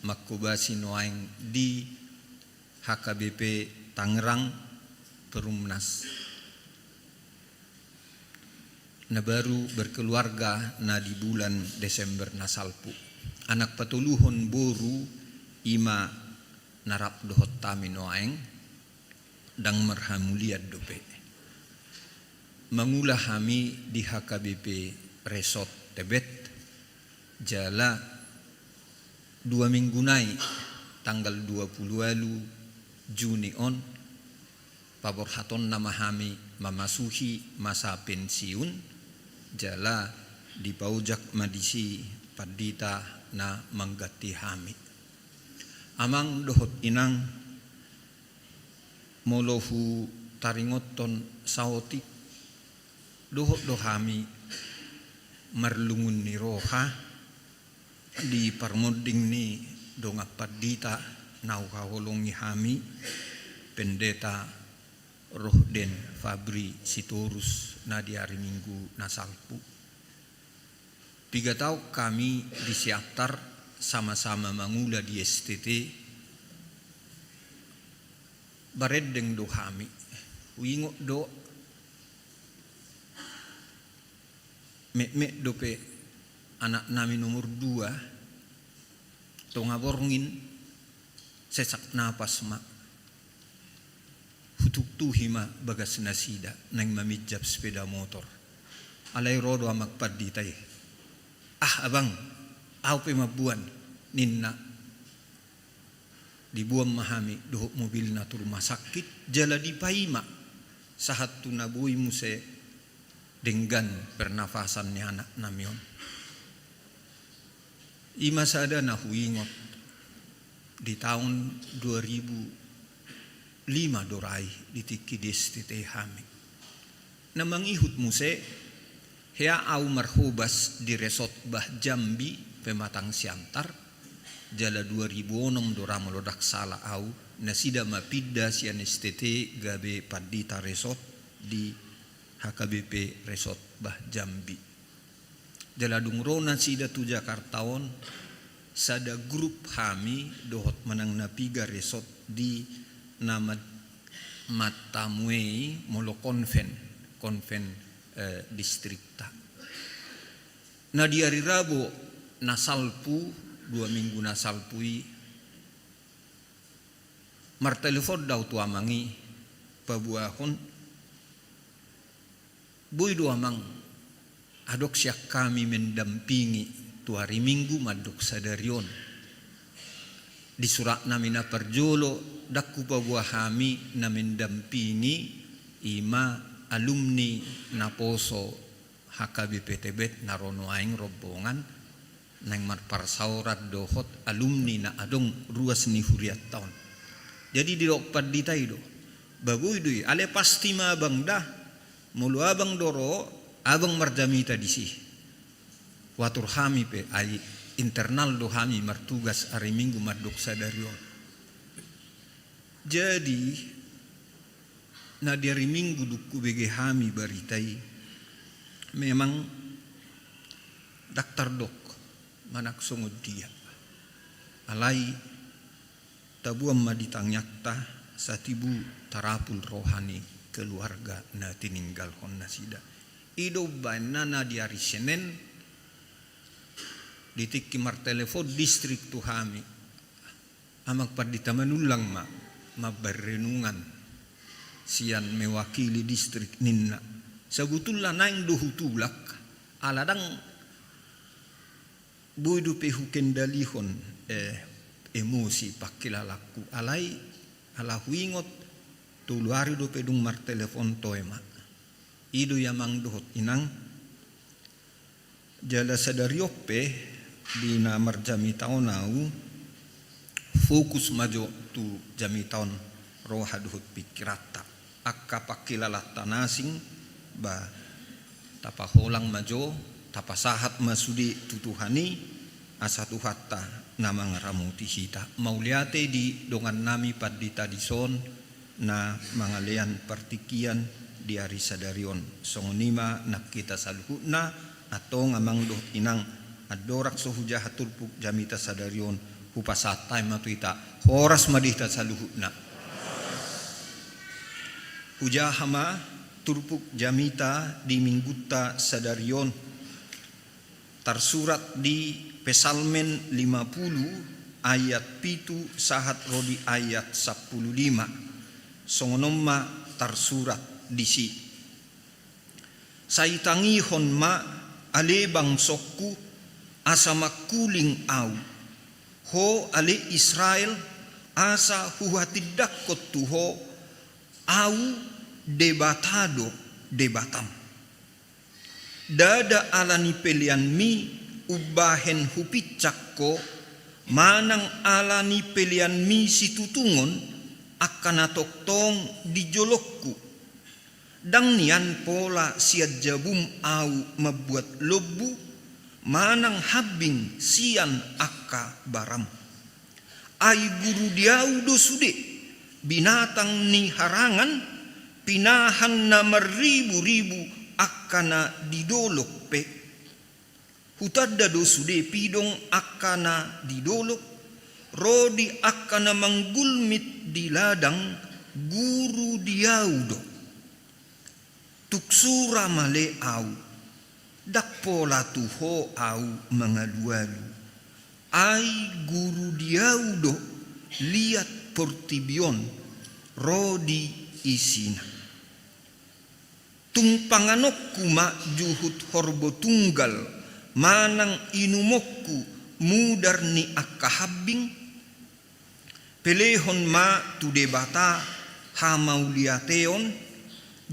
S4: makubasi noaing di HKBP Tangerang Perumnas na baru berkeluarga na di bulan Desember nasalpu anak patuluhon boru ima narap dohot tami noaing dang merhamuliad dope mangulah kami di HKBP Resort Tebet jala 2 minggu naik tanggal 20 Juni on pabor haton nama kami memasuki masa pensiun jala di paujak madisi padita na manggati kami amang dohot inang molohu taringoton saotik dohot dohami marlungun ni roha di parmoding ni dongapat dita nau kaholongi hami pendeta Rohden Fabri Sitorus na di hari Minggu nasalpu 3 tahun kami di siatar sama-sama mangula di STT baredeng dohami wingo do mek dope anak nami nomor 2 tonga borngin sesak napas ma hutuk tuhima bagas nasida nang mamijab sepeda motor alay rodo amak paditay abang au pe mabuan ninna dibuam mahami dohok mobil na tur rumah sakit jala di paima sahat tu nabui muse dengan pernafasannya anak namion. Ima sada na huingot di tahun 2005 dorai di tiki destite hami. Namangihut muse hea au marhubas di resort bah Jambi pematang siantar jala 2006 dora melodak salah au nasida mapidda sian STT gabe padita resort di HKBP Resort Bah Jambi. Jaladung rona sida tu Jakartaon sada grup kami dohot menang napiga resort di nama Matamuei molo konven distrikta. Nah di hari Rabu nasalpu 2 minggu nasalpui martelepon dau tu amangi pabuahon boy do amang adok siak kami mendampingi tu hari Minggu madok sadarion di surat namina perjolo dakku pabuah kami na mendampingi ima alumni naposo HKBP Tebet narono aing rombongan nang marparsaurat dohot alumni na adong ruas ni huriat taon Jadi di dokpat di taido. Bagui dui ale pasti ma abang dah. Mulu abang doro abang marjamita di sih. Watur hami pe ai internal do hami martugas hari Minggu marduk sadarion. Jadi na di hari Minggu duku bege hami baritai memang daktar dok manak sungod dia alai tabuam maditang nyakta satibu tarapul rohani keluarga na tininggal hon nasida ido banana di hari Senin ditik kimar telepon distrik tu hami amak pardita manulang ma berenungan sian mewakili distrik ninna sagutulla naing duhutulak aladang buidu pehu kendalihon emosi pakilalaku alai ala huingot tuluari do pedung mar telepon toema idu yamang dohot inang jala sadariope di namar jami taonau fokus majo tu jami taon roha dohot pikirata akka pakilalata nasing ba tapa holang majo tapa sahat masudi tutuhani asatu hatta nama ngaramuti hita mauliate di dongan nami padita dison na mangalean partikian di ari sadarion songonima nak kita saluhuna atau ngamang doh inang adorak sohuja haturpuk jamita sadarion hupasatai matuita horas madita saluhuna hujahama turpuk jamita di mingguta sadarion tersurat di Pesalmen 50 ayat pitu sahat rodi ayat 15 songonoma tersurat disi saitangi honma ale bangsokku asa makuling au ho ale Israel asa huhatidakot tuho au debatam dada alani pelian mi ubahen hupicakko manang alani pelian mi situtungon akan toktong di jolokku dang nian pola siad jabum au membuat lobu manang habing sian akka baram ai guru diau do sude binatang ni harangan pinahan na maribu-ribu akana didolok pe hutadda do sude pidong akana didolok rodi akana manggulmit di ladang guru diaudo tuksura male au dakpola tuho au mangalualu ai guru diaudo liat portibion rodi isina tungpanganokku ma juhut horbo tunggal manang inumokku mudar ni akahabing pelehon ma tu debata hamauliateon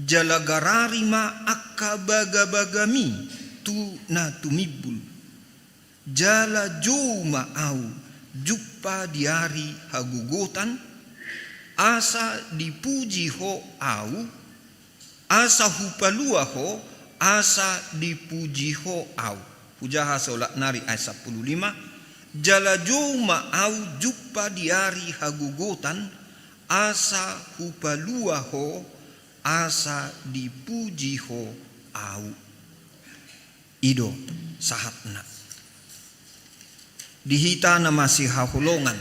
S4: jalagarari ma akabagabagami tu na tumibul jala joma au juppa diari hagugotan asa dipuji ho au asa hupalua ho asa dipuji ho au hujaha solak nari ayat 15 jala joma au juppa diari hagugotan asa hupalua ho asa dipuji ho au ido sahatna dihita na masih hahulongan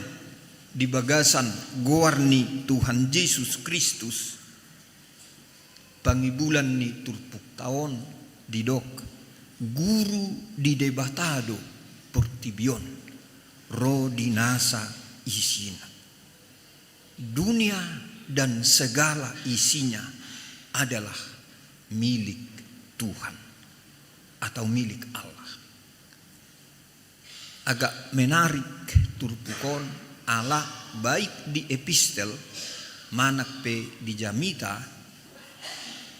S4: di bagasan goarni Tuhan Yesus Kristus pangibulan ni turpuk taon didok guru di debatado portibion ro dinasa isina dunia dan segala isinya adalah milik Tuhan atau milik Allah agak menarik turpukon Allah baik di epistel manak pe di jamita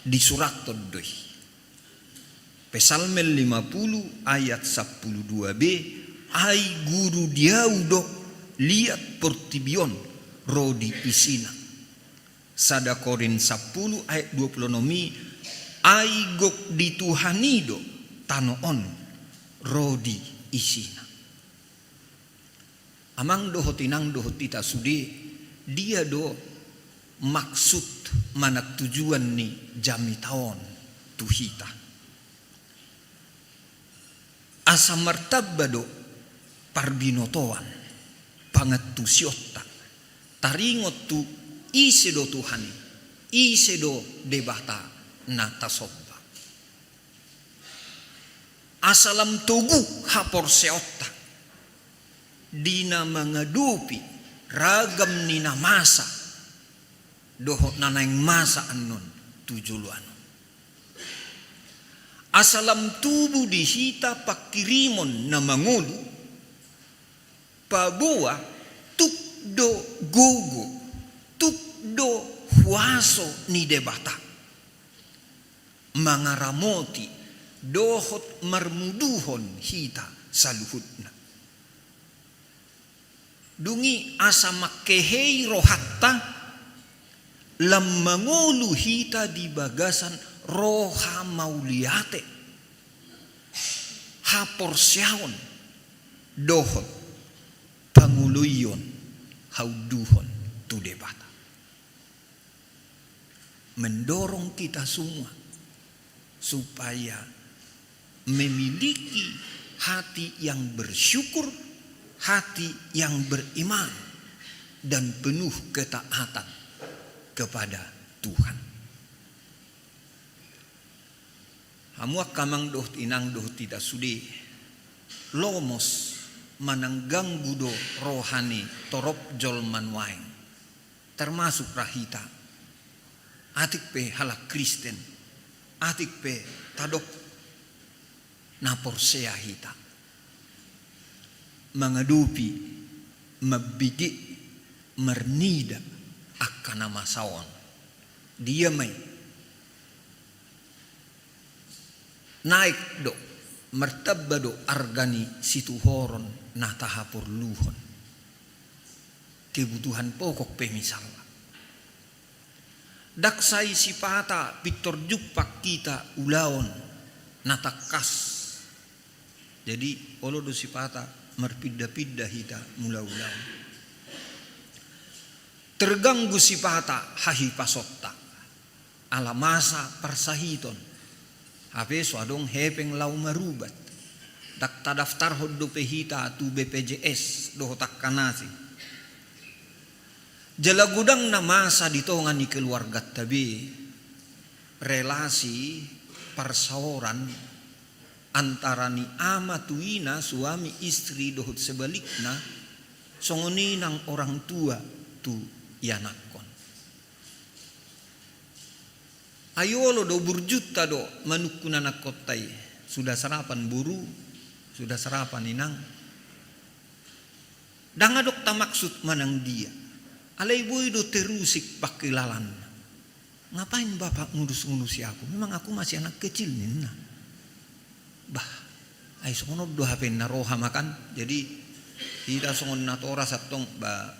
S4: di surat todoi Pesalmen 50 ayat 12b ai guru diaudo liat portibion rodi isina. Sada Korin 10 ayat 20 nomi aigok dituhanido tanoon rodi isina. Amang doho tinang doho tita sudi dia do maksud manak tujuan ni jami taon tuhita. Asa martabado parbinotoan pangat tu siotta taringot tu ise do Tuhan ise do debata nata sobba asalam tugu hapor seotta dina mengadupi ragam nina masa doho nanaing masa anon tujuluan asalam tubu dihita pakirimon na mangulu pabuwa tukdo gugu tukdo huaso ni debata mangaramoti dohot marmuduhon hita saluhutna dungi asa makkehei rohatta lam mangulu hita di bagasan roha mauliate hapor siaon dohot panguluyon hauduhon tu debata mendorong kita semua supaya memiliki hati yang bersyukur, hati yang beriman dan penuh ketaatan kepada Tuhan. Hamuak kamang doh tinang doh tidak sudi lomos manangganggu do rohani torop jolman waeng termasuk rahita atik pe halak Kristen atik pe tadok napor sea hita mengadupi mabigi mernida akan nama sawan dia may naik do mertabado argani situhoron natahapor luhon kebutuhan pokok pe misalnya daksai sipata pitor jupak kita ulaon natakas jadi olo do sipata merpidda-pidda hita mula ulaon terganggu sipata hahi pasotta ala masa persahiton hape swadong hepeng lau marubat dak tadaftar hoddo pehita tu BPJS do tak kanasi jala gudang na masa ditongan ni keluarga tabi relasi persaoran antara ni ama tuina suami istri dohut sebalikna songoni nang orang tua tu yanakon ayolo do burjuta do manukuna nakotai sudah sarapan buru sudah sarapan inang dangadok ta maksud manang dia alay boy do terusik pakilalan. Ngapain bapak ngurus-ngurusi aku? Memang aku masih anak kecil nina. Bah, ay songonod do hapen na roha makan. Jadi kita songon na tora satong ba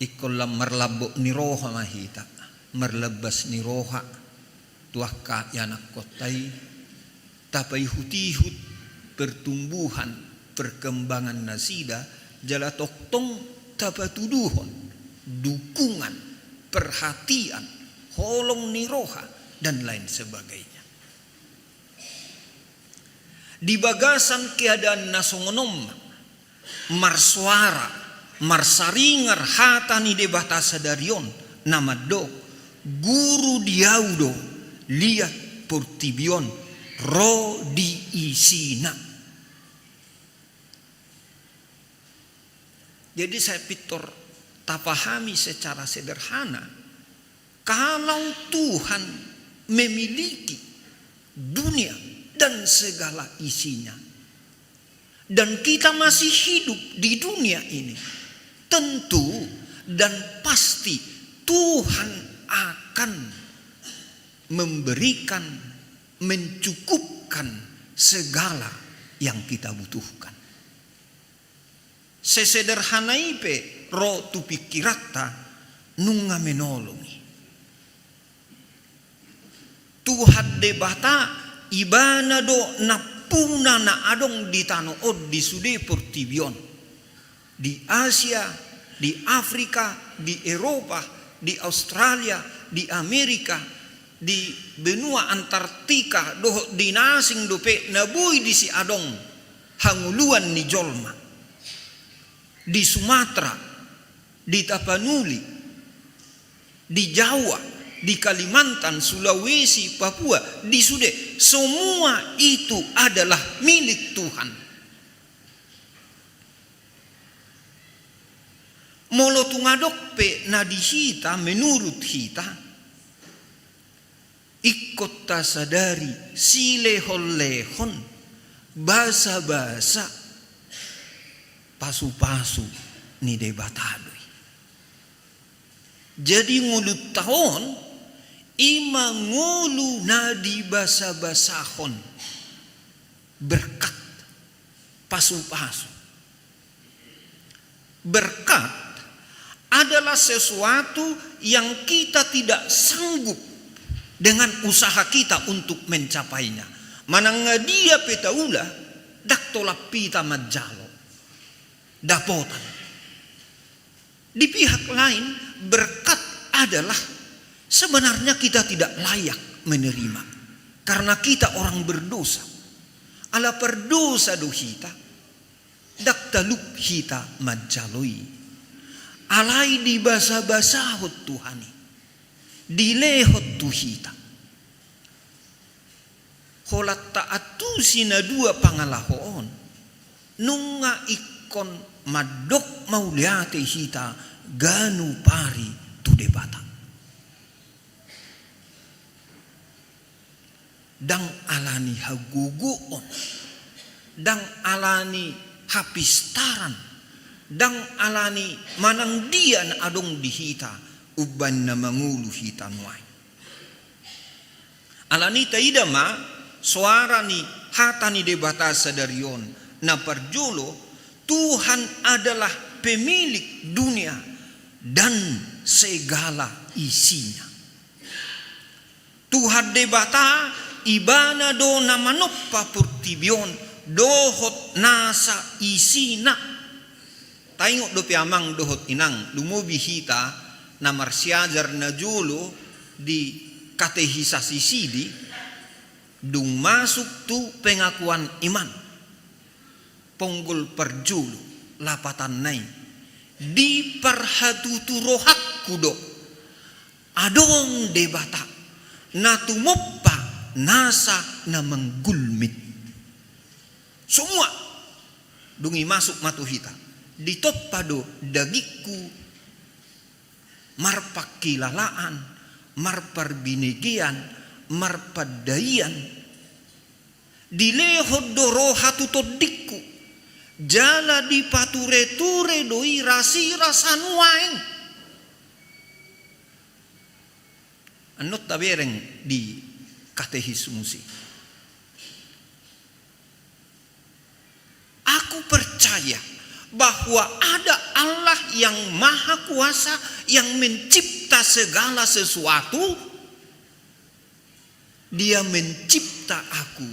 S4: ikolam marlabo ni roha mahita. Marlabas ni roha tuah ka yanak kotay tapay hutihut pertumbuhan perkembangan nasida jala toktong tapatuduhon dukungan, perhatian, holong niroha dan lain sebagainya. Di bagasan keadaan nasongonom marsuara, marsaringar hatani debata sadarion nama do guru diaudo liat portibion ro di isina. Jadi saya pitor tapahami secara sederhana kalau Tuhan memiliki dunia dan segala isinya dan kita masih hidup di dunia ini tentu dan pasti Tuhan akan memberikan mencukupkan segala yang kita butuhkan sesederhana ipe ro tu pikirata nunga menolongi. Tuhan de bata ibana do napuna na adong di tano od di sude portibion. Di Asia, di Afrika, di Eropa, di Australia, di Amerika, di benua Antartika, doh di nasing dope nabui di si adong hanguluan ni jolma. Di Sumatera, di Tapanuli, di Jawa, di Kalimantan, Sulawesi, Papua, di Sude, semua itu adalah milik Tuhan. Molo tungadok pe nadihita menurut hita, ikut ta sadari silehon-lehon, basa-basa, pasu-pasu ni debatadoi. Jadi ngulut tahun ima ngulu nadi basa-basahon berkat pasu-pasu. Berkat adalah sesuatu yang kita tidak sanggup dengan usaha kita untuk mencapainya. Mananga dia petaula dak tolak pita majalo dapotan. Di pihak lain berkat adalah sebenarnya kita tidak layak menerima karena kita orang berdosa. Ala perdosa do hita dak talup hita majaloi. Alai di basa-basahot Tuhani. Dilehot tuhita. Holat taatu sina dua pangalahoon. Nunga ikon madok mauliate hita ganu pari tu debata. Dang alani haguguon. Dang alani hapistaran. Dang alani manang dian adong dihita uban na mangulu hita nuay. Alani taidama suara ni hata ni debata sadarion na perjulo Tuhan adalah pemilik dunia dan segala isinya. Tuhan debata ibana do na manoppa purtibion dohot nasa isina. Tayong do piamang dohot inang lumubi hita na marsiajar na julo di katehisasi sidi dung masuk tu pengakuan iman ponggol perjulo lapatan nai di parhatuturohak kudo adong debata na tumoppa nasa na menggulmit semua dungi masuk matuhita ditoppado dagiku marpakilalaan, marparbinigian, marpadaian dilehod doro hatutodikku jala di pature-ture doi rasi rasanuaeng anot tabereng di katehismusi. Aku percaya bahwa ada Allah yang maha kuasa yang mencipta segala sesuatu. Dia mencipta aku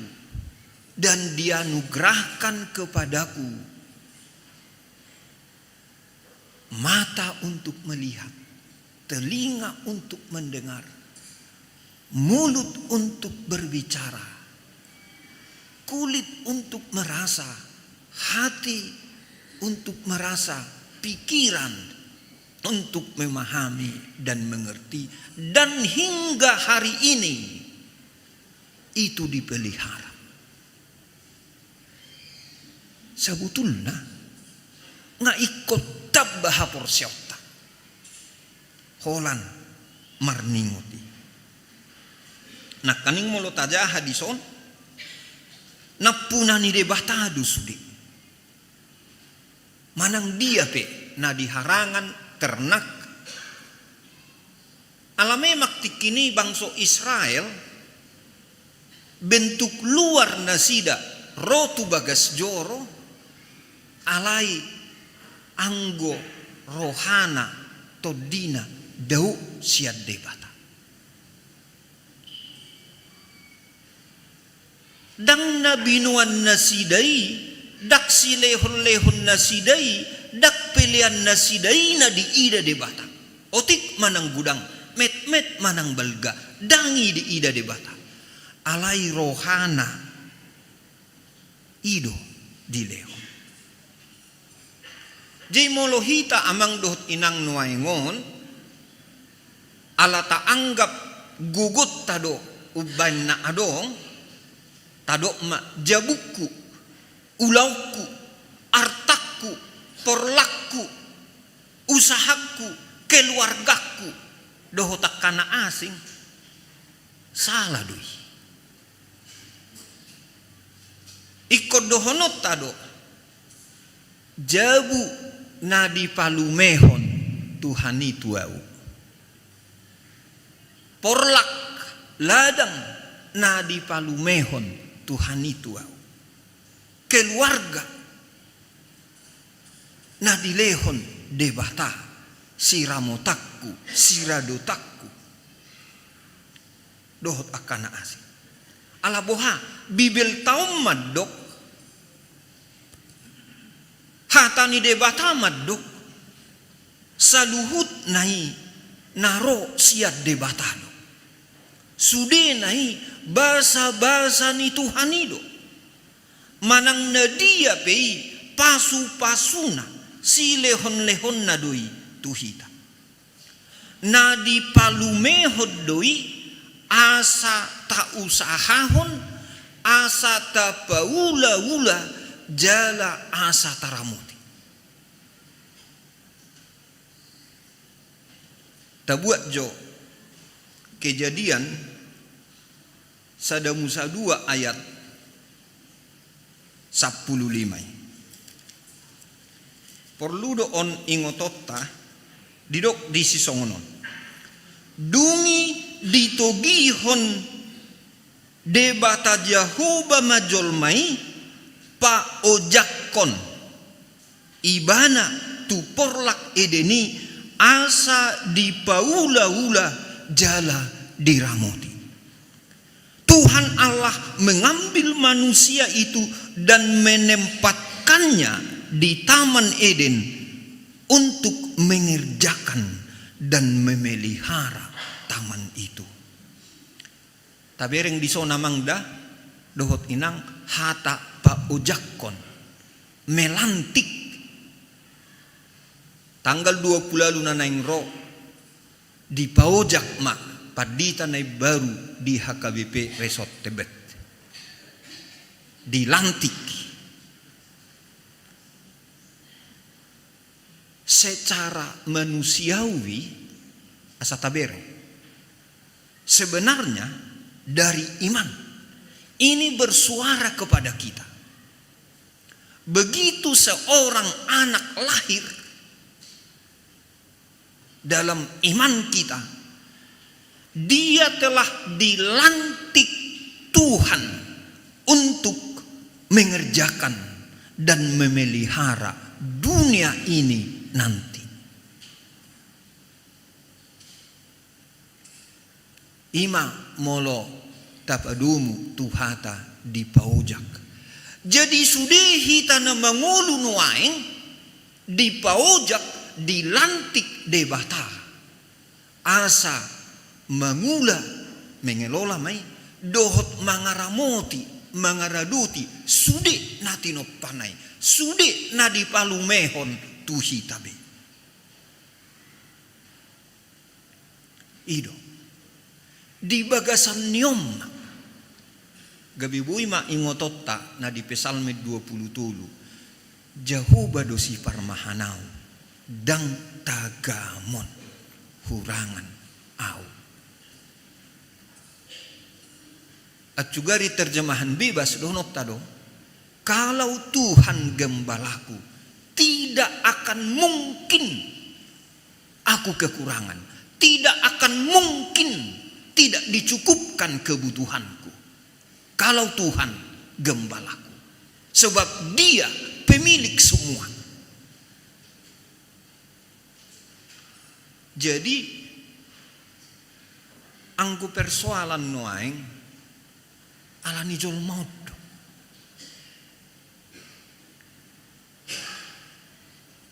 S4: dan dia anugerahkan kepadaku mata untuk melihat, telinga untuk mendengar, mulut untuk berbicara, kulit untuk merasa, hati untuk merasa, pikiran untuk memahami dan mengerti, dan hingga hari ini itu dipelihara. Sebetulnya nga ikut tabah porsyota holan marninguti. Nak kaning mulut aja hadison napuna ni debatadu sudi. Manang dia pe na diharangan ternak alame maktikini bangso Israel bentuk luar nasida rotu bagas joro alai anggo rohana todina dau siad debata. Dang nabinuan nasidai, dak silehon-lehon nasidai, dak pilihan nasidai na di ida debata. Otik manang gudang, met manang balga, dangi di ida debata. Alai rohana ido di lehon. Jay molohita amang dohot inang nuaingon, ala ta anggap gugut tado uban na adong, tado ma jabukku, ulauku, artakku, porlakku, usahaku, keluargaku, dohotak kana asing, salah doi. Ikut dohonot tado, jabu nadi palumehon Tuhani tuau. Porlak ladang nadi palumehon Tuhani tuau. Keluarga nadi lehon debata siramotakku, siradotakku. Dohot akana asing. Ala boha bibel taum madok hatani debata madok saluhut nai naro siat debata do sude nai basa-basa ni Tuhani do manang nadia pei pasu-pasuna si lehon-lehon nadoi tuhita nadi palumehod doi asa ta usahahon, asa ta paula-ula, jala asa taramuti. Tabuat jo kejadian sada Musa 2 ayat 15. Perlu do on ingotota didok di sisongonon. Dungi ditogihon debata Jehovah majolmai pa ojakon ibana tu porlak edeni asa di paula-ula jala diramoti. Tuhan Allah mengambil manusia itu dan menempatkannya di Taman Eden untuk mengerjakan dan memelihara taman itu. Tabereng diso namang da dohot inang hata pa ojakon melantik tanggal 20 na naing ro di paojak mak padita na baru di HKBP Resort Tebet dilantik secara manusiawi asa tabereng sebenarnya dari iman ini bersuara kepada kita. Begitu seorang anak lahir dalam iman kita, dia telah dilantik Tuhan untuk mengerjakan dan memelihara dunia ini nanti. Ima molo tapadumu tuhata di paujak. Jadi sudehi tanah mangulu nuaing di paujak dilantik debata. Asa mangula mengelola mai dohot mangaramoti mangaraduti sude natino panai sude nadi palumehon tuhitabe. Ido di bagasan niom gabi bui ma ingotota na di Pesalme 20 Jehovah dosi parmahanau dang tagamon hurangan au. At juga di terjemahan bebas donot tado, kalau Tuhan gembalaku tidak akan mungkin aku kekurangan, tidak akan mungkin tidak dicukupkan kebutuhanku kalau Tuhan gembalaku, sebab Dia pemilik semua. Jadi angku persoalan noaeng alani jol maut.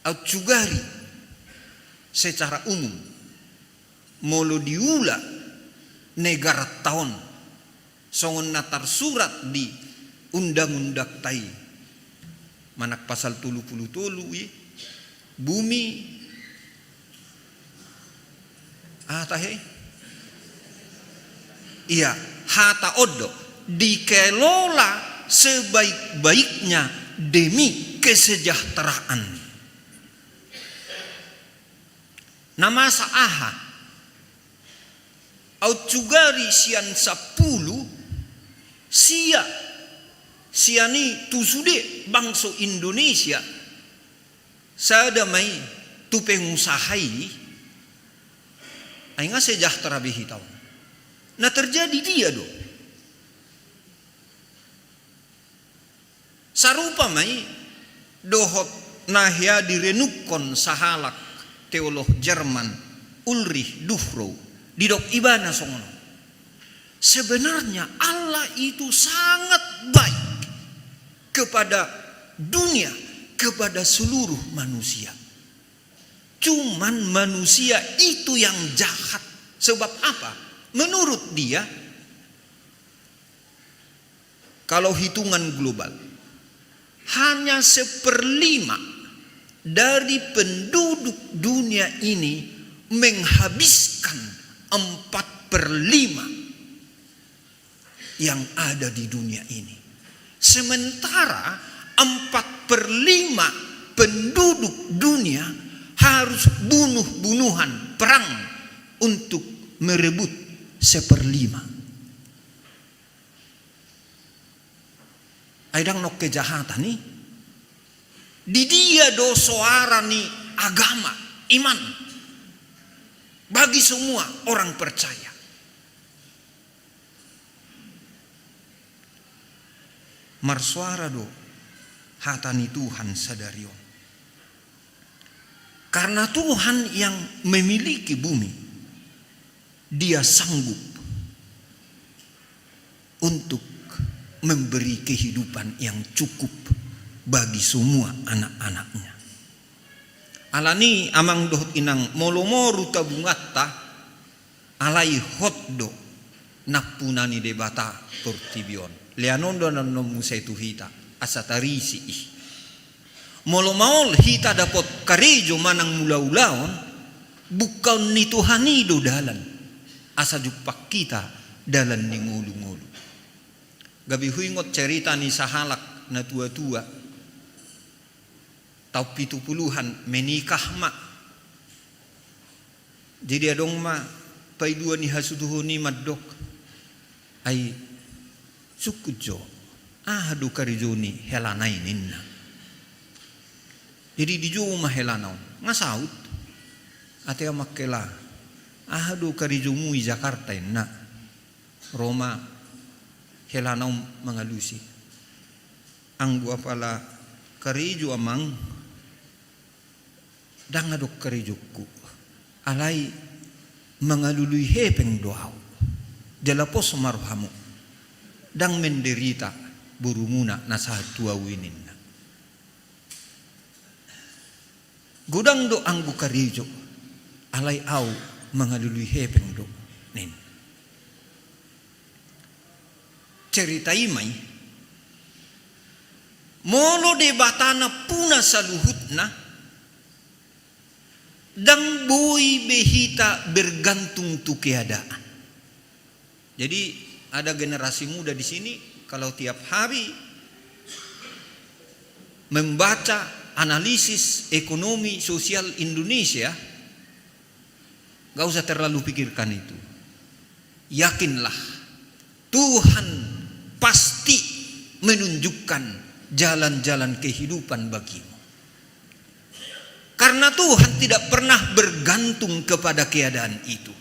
S4: Au cugari secara umum molo diula negara tahun songon natar surat di undang-undang tai manak pasal 30 bumi tahe iya hata odo dikelola sebaik-baiknya demi kesejahteraan. Nama saaha au cugari sian 10 siani tusude bangsa Indonesia sadamai tu pengusahai ainga sejahtera behitau. Nah terjadi dia do. Sarupa mai dohot nahya direnukon sahalak teolog Jerman Ulrich Dufro di dok ibana songono. Sebenarnya Allah itu sangat baik kepada dunia, kepada seluruh manusia. Cuman manusia itu yang jahat. Sebab apa? Menurut dia, kalau hitungan global, hanya 1/5 dari penduduk dunia ini menghabiskan 4/5 yang ada di dunia ini. Sementara 4/5 penduduk dunia harus bunuh-bunuhan perang untuk merebut 1/5. Aidang nok kejahatan nih. Di dia do suara nih agama, iman. Bagi semua orang percaya. Marsuara do hatani Tuhan sadarion. Karena Tuhan yang memiliki bumi, dia sanggup untuk memberi kehidupan yang cukup bagi semua anak-anaknya. Alani amang dohot inang molomoru tabungatta alai hotdo napunani debata portibion. Leanondo nanom musai tuhita asatarisi ih. Molomaol hita dapat karejo manang mula-ulaon bukan ni Tuhani do dalan asa jupak kita dalan ni ngulu-ngulu. Gabi huingot cerita ni sahalak na tua-tua tau 70-an menikah mak. Jadi adong ma pai dua ni hasuduhu ni madok ai sukujo ahadu karijuni helanai ninna. Jadi di juma helanau ngasaut ate makela ahadu karijumu i Jakarta na Roma helanau mengalusi anggu apala kariju amang dangadok karijuku alai mengalului hepeng doau jalapos marhamu dang menderita burumuna nasahatua winin gudang do anggu karijo alai au mengalului hepeng do nin ceritai mai molo de batana puna saluhutna dang boy behita bergantung tu keadaan. Jadi ada generasi muda di sini kalau tiap hari membaca analisis ekonomi sosial Indonesia, gak usah terlalu pikirkan itu. Yakinlah Tuhan pasti menunjukkan jalan-jalan kehidupan bagimu. Karena Tuhan tidak pernah bergantung kepada keadaan itu.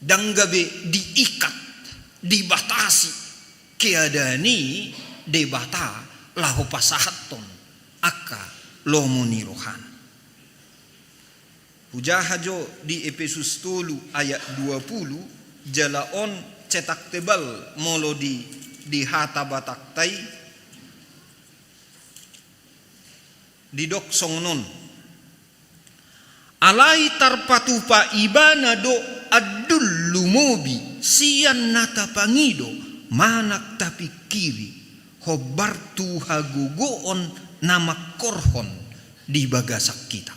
S4: Danggabe diikat, dibatasi keadaan ini debata lahu pasahaton aka lomoni rohan. Pujahajo di Efesus 10 ayat 20 jalaon cetak tebal molo di hata bataktai di dok songnon alai tarpatupa ibana do adul lumobi sian nata pangido manak tapi kiri hobartu hagugoon nama korhon di bagasak kita.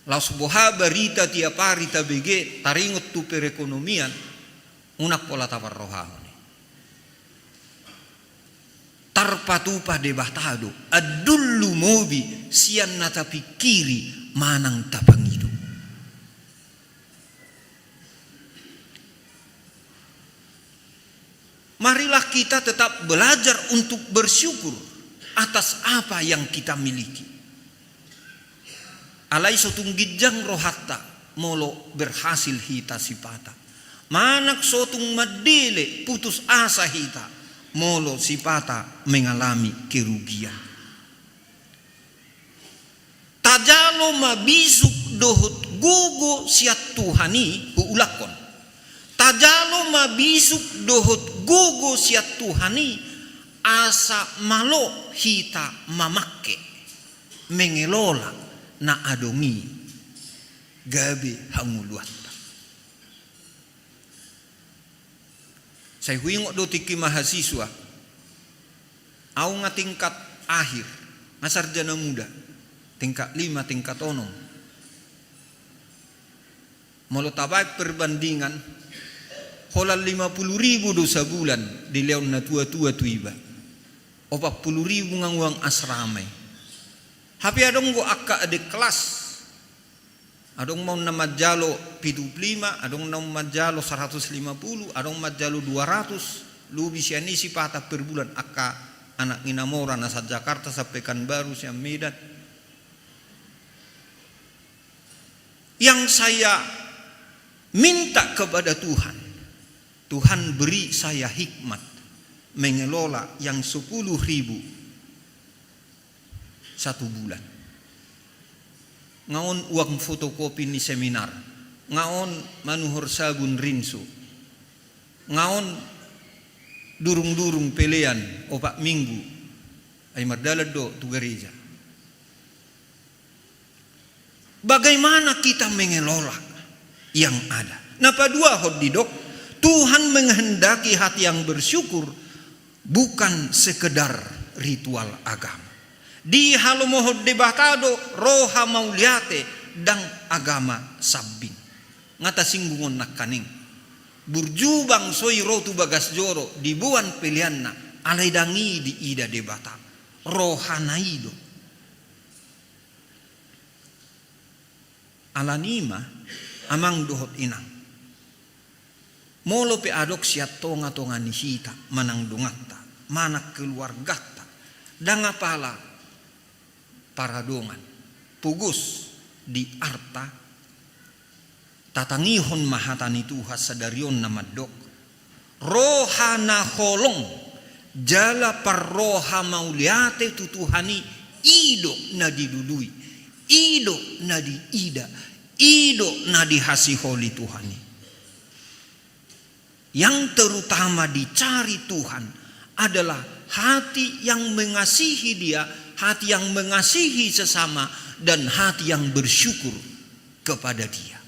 S4: Laus boha berita tiap hari tabege taringot tu perekonomian unak pola tawar rohani. Tarpatupa de batado adullu mobi sian nata pikiri manang tapangido. Marilah kita tetap belajar untuk bersyukur atas apa yang kita miliki. Alai sotung gijang rohatta molo berhasil hita sipata. Manak sotung madele putus asa hita molo sipata mengalami kerugian. Tajalo mabisuk dohut gogo siat Tuhani huulakon. Tajalo mabisuk dohut gogo siat Tuhani asa malo hita mamake mengelola na adomi gabe hanguluata. Saya huingok do tiki mahasiswa au nga tingkat akhir nga sarjana muda tingkat 5 tingkat 6 molo tabak perbandingan holal 50.000 do sabulan di leon na tua-tua tuiba 40.000 ngang uang asramai. Hapi adong go akka ade kelas. Adong mau na majalo 75, adong na majalo 150, adong majalo 200. Lubi siani si patah per bulan akka anak inamora nasa Jakarta sampai Pekanbaru siang Medan. Yang saya minta kepada Tuhan, Tuhan beri saya hikmat mengelola yang 10.000 satu bulan. Ngaon uang fotokopi ni seminar, ngaon manuhor sabun rinso, ngaon durung-durung pelean opak minggu ay mardalad do tu gereja. Bagaimana kita mengelola yang ada? Napa dua hodidok? Tuhan menghendaki hati yang bersyukur, bukan sekedar ritual agama. Di halomohod debatado roha mauliate dang agama sabbing ngata singgungon nakaning burjubang soi rotu bagas joro dibuan pilihanna alai dangi di ida debata roha naido alanima amang dohot inang molo pe adok siat tonga ni hita manang dungatta manak keluargatta danga pala paradongan pugus di arta tatangihon mahatani Tuhan sadarion na madok rohana holong jala parroha mauliate tutuhani ido na didudui ido na di ida ido na dihasiholi Tuhani. Yang terutama dicari Tuhan adalah hati yang mengasihi Dia, hati yang mengasihi sesama, dan hati yang bersyukur kepada Dia.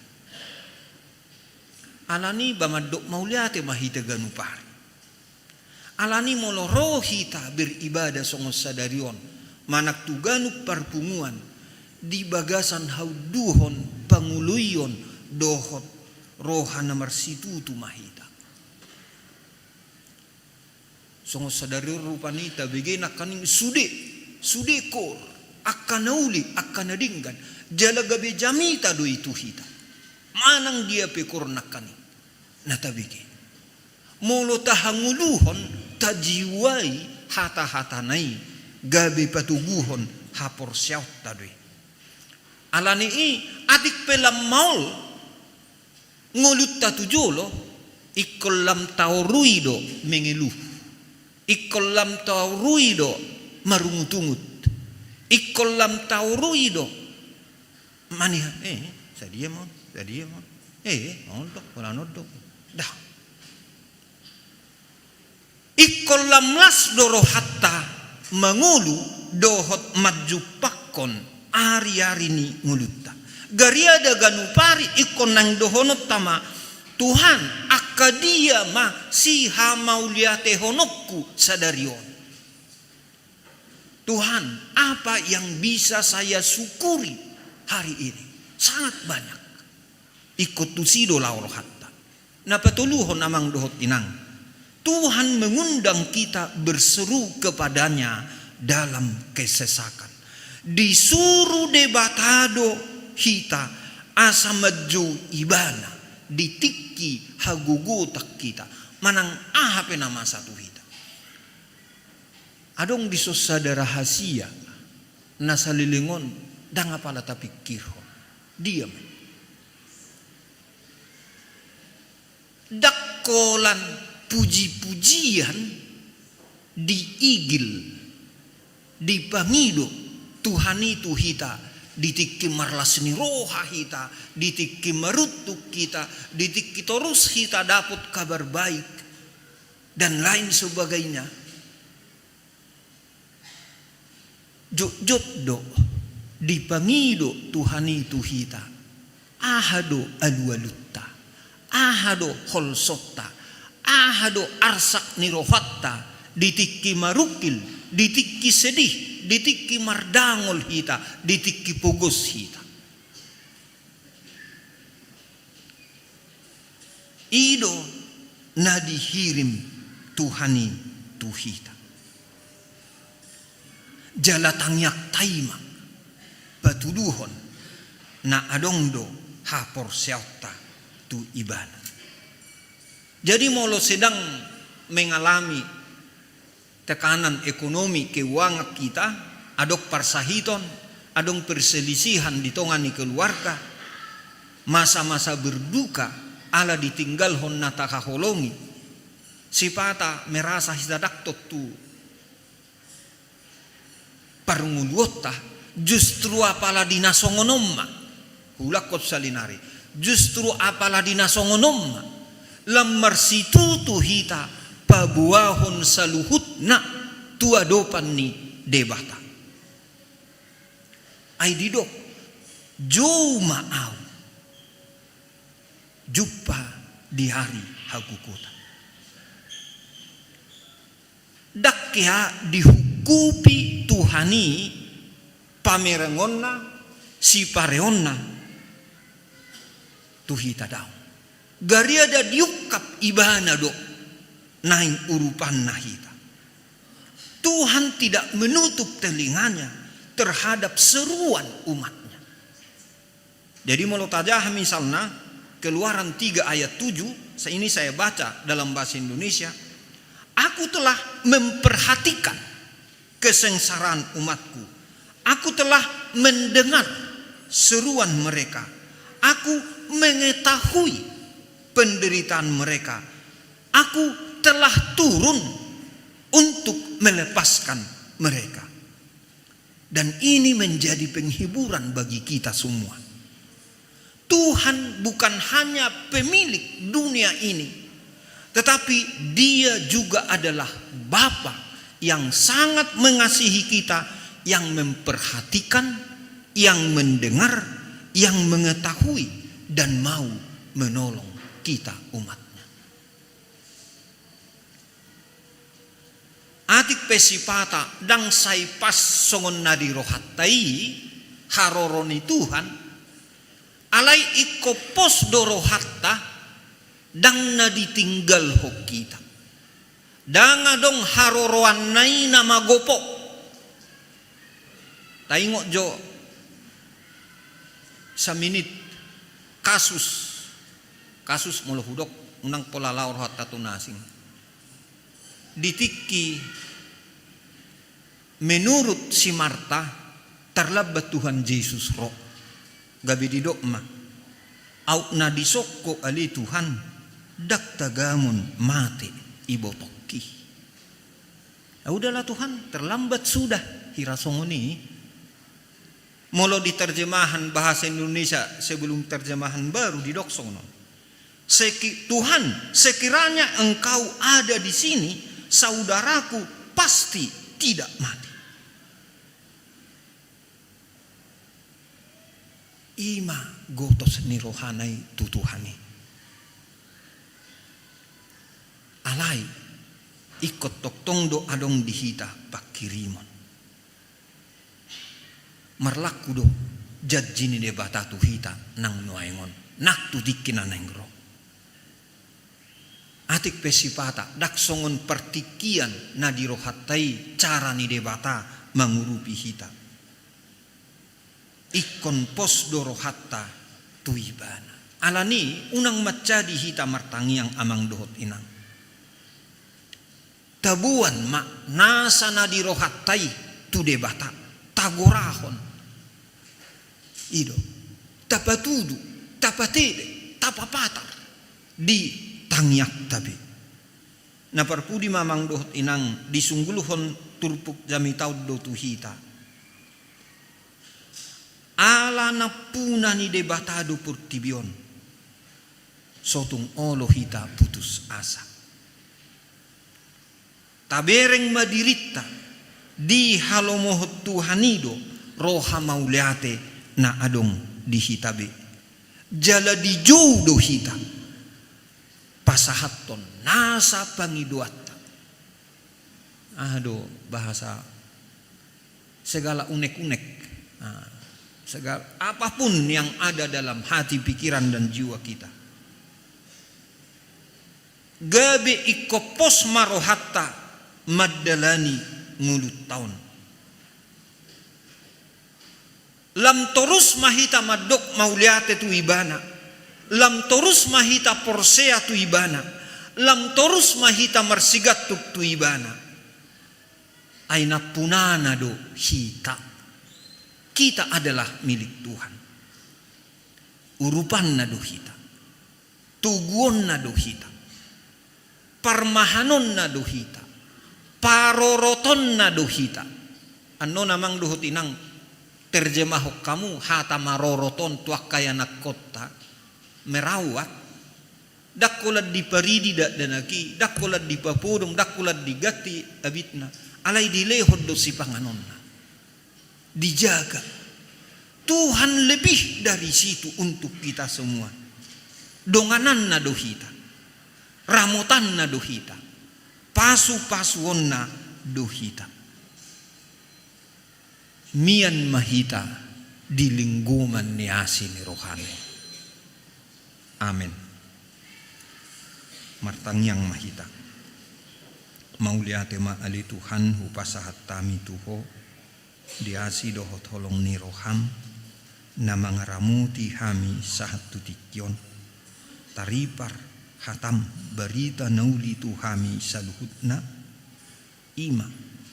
S4: Alani bamadok mauliate mahita ganupari. Alani molo rohita beribadah songos sadarion manak tuganuk parpunguan di bagasan hauduhon panguluyon dohot rohana marsitutu mahita. Songos sadarion rupanita begena kaning sude kor akanauli akanadinggan jalagabe jamita do itu hita manang dia pekor nakani natabige molo tahanguluhon tajiwai hata-hatanai gabe patuguhon hapor syaut tadui alani i adik pelam maul ngulut tatujolo ikolam tauruido mengeluh ikolam tauruido marungutungut Ikolam tauruido. Mani sadia mo. Ondok wala nodok. Dah. Ikolam las doro hatta mangulu dohot majupakon ari-ari ni nguluta. Gariada ganupari ikon nang dohonot tama Tuhan akadia ma si hamauliate honokku sadarion. Tuhan, apa yang bisa saya syukuri hari ini? Sangat banyak. Ikut tusido lauro hatta. Napatuluhon amang dohot inang. Tuhan mengundang kita berseru kepadanya dalam kesesakan. Disuruh debatado hita asa maju ibana ditiki hagugutak kita manang ahape nama satu hita. Adong disosada rahasia nasalilingon dang apala tapi kirho diam. Dakkolan puji-pujian diigil dipangido Tuhan itu hita ditiki marlasni roha hita ditiki marutuk kita ditiki terus hita dapat kabar baik dan lain sebagainya. Jot do dipangido Tuhan itu hita ahado alualutta ahado holsotta ahado arsak nirofatta ditiki marukil ditiki sedih ditiki mardangol hita ditiki pogos hita ido na dihirim Tuhani tuhita jalatangyak taimak patuluhon na adongdo hapor seauta tu ibana. Jadi molo sedang mengalami tekanan ekonomi keuangan kita, adok parsahiton, adong perselisihan di tongani keluarga, masa-masa berduka ala ditinggal hon natakaholongi, sipata merasa hisadaktot tu parnguluota justru apala dinasongonomma hulakot salinari justru apala dinasongonomma lamar situ tu hita pabuahon saluhutna tuadopan ni debata ay didok jo maaw jumpa di hari hagukuta dakya dihukupi Tuhani pamerengonna si pareonna tuhita daw gariada diukap ibana do naing urupan nahita. Tuhan tidak menutup telinganya terhadap seruan umatnya. Jadi mau tajah misalnya Keluaran 3 ayat 7, ini saya baca dalam bahasa Indonesia. Aku telah memperhatikan kesengsaraan umatku. Aku telah mendengar seruan mereka. Aku mengetahui penderitaan mereka. Aku telah turun untuk melepaskan mereka. Dan ini menjadi penghiburan bagi kita semua. Tuhan bukan hanya pemilik dunia ini, tetapi Dia juga adalah Bapa yang sangat mengasihi kita, yang memperhatikan, yang mendengar, yang mengetahui, dan mau menolong kita umatnya. Atik pesipata dang say pas songon nadi rohatai haroroni Tuhan alai ikopos dorohatta dang nadi tinggal ho kita dang adong haroroan nai nama gopo taingok jo saminit kasus molo hudok unang pola laur hatta tunasing ditiki menurut si Marta terlabat Tuhan Yesus roh gabi didok ma au na disokko ali Tuhan dak tagamun mati ibotoki. Udahlah Tuhan terlambat sudah hirasongoni Molo di terjemahan bahasa Indonesia sebelum terjemahan baru di Doksono. Tuhan, sekiranya engkau ada di sini, saudaraku pasti tidak mati. Ima gotos ni rohanai tutuhani. Alai ikot toktong do adong dihita pakirimon. Marlaku do jajini de batatu hita nang noengon nak tu dikina nengro. Atik pesipata daksongon pertikian na dirohatai cara ni debata mengurupi hita. Ikon pos dorohatta tuibana. Alani unang macadi hita martangi yang amang dohot inang. Tabuan mak nasa na dirohatai tu debata tagorahon. Ido tapatudu tapatede tapapatar di tangyak tabi na parpudi mamang dohot inang disungguluhon turpuk jami taud do tuhita ala na puna ni debatado purtibion sotung olo hita putus asa tabereng madirita di halomohot tuhanido roha mauliate na adong di hitabe jala di jodo hita pasahaton nasa pangiduata. Aduh bahasa segala unek-unek, segala apapun yang ada dalam hati, pikiran dan jiwa kita. Gabe ikopos marohatta maddalani ngulut tahun. Lam torus mahita madok mauliate tu ibana. Lam torus mahita porsea tu ibana. Lam torus mahita marsigat tu ibana. Aina punana do hita. Kita adalah milik Tuhan. Urupan na do hita. Tuguon na do hita. Parmahanon na do hita. Paroroton na do hita. Ano namang duhot inang terjemah kamu hata maroroton tuak kaya nak kota merawat dakulat di paridi dak danaki dakulat di papudung dakulat di gati abitna alai dilehod do si panganonna dijaga Tuhan lebih dari situ untuk kita semua. Donganan na dohita ramutan na dohita pasu-pasuon na dohita mian mahita di lingkungan ni asin ni rohani. Amin. Martang yang mahita. Mauliate ma ali Tuhan hupasahat tami tuho diasi dohot holong ni roham na mangaramuti hami sahat tutikyon taripar hatam berita nauli tuhami saluhutna ima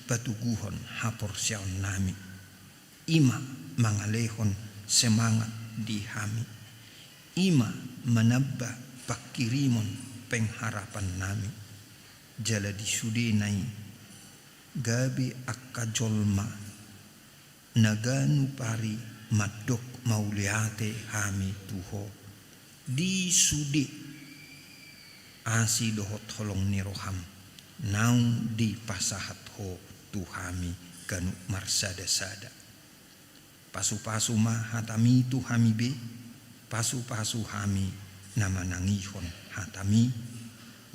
S4: patuguhon hapor siaon nami. Ima mangalehon semangat di hami. Ima menambah pakirimon pengharapan nami. Jala disudenai gabi akajolma naganu pari madok mauliate hami tuho disude asi dohot holong niroham naung di pasahat ho tuhami kanu marsada-sada. Pasu-pasu ma hatami tu hami be pasu-pasu hami nama nangihon hatami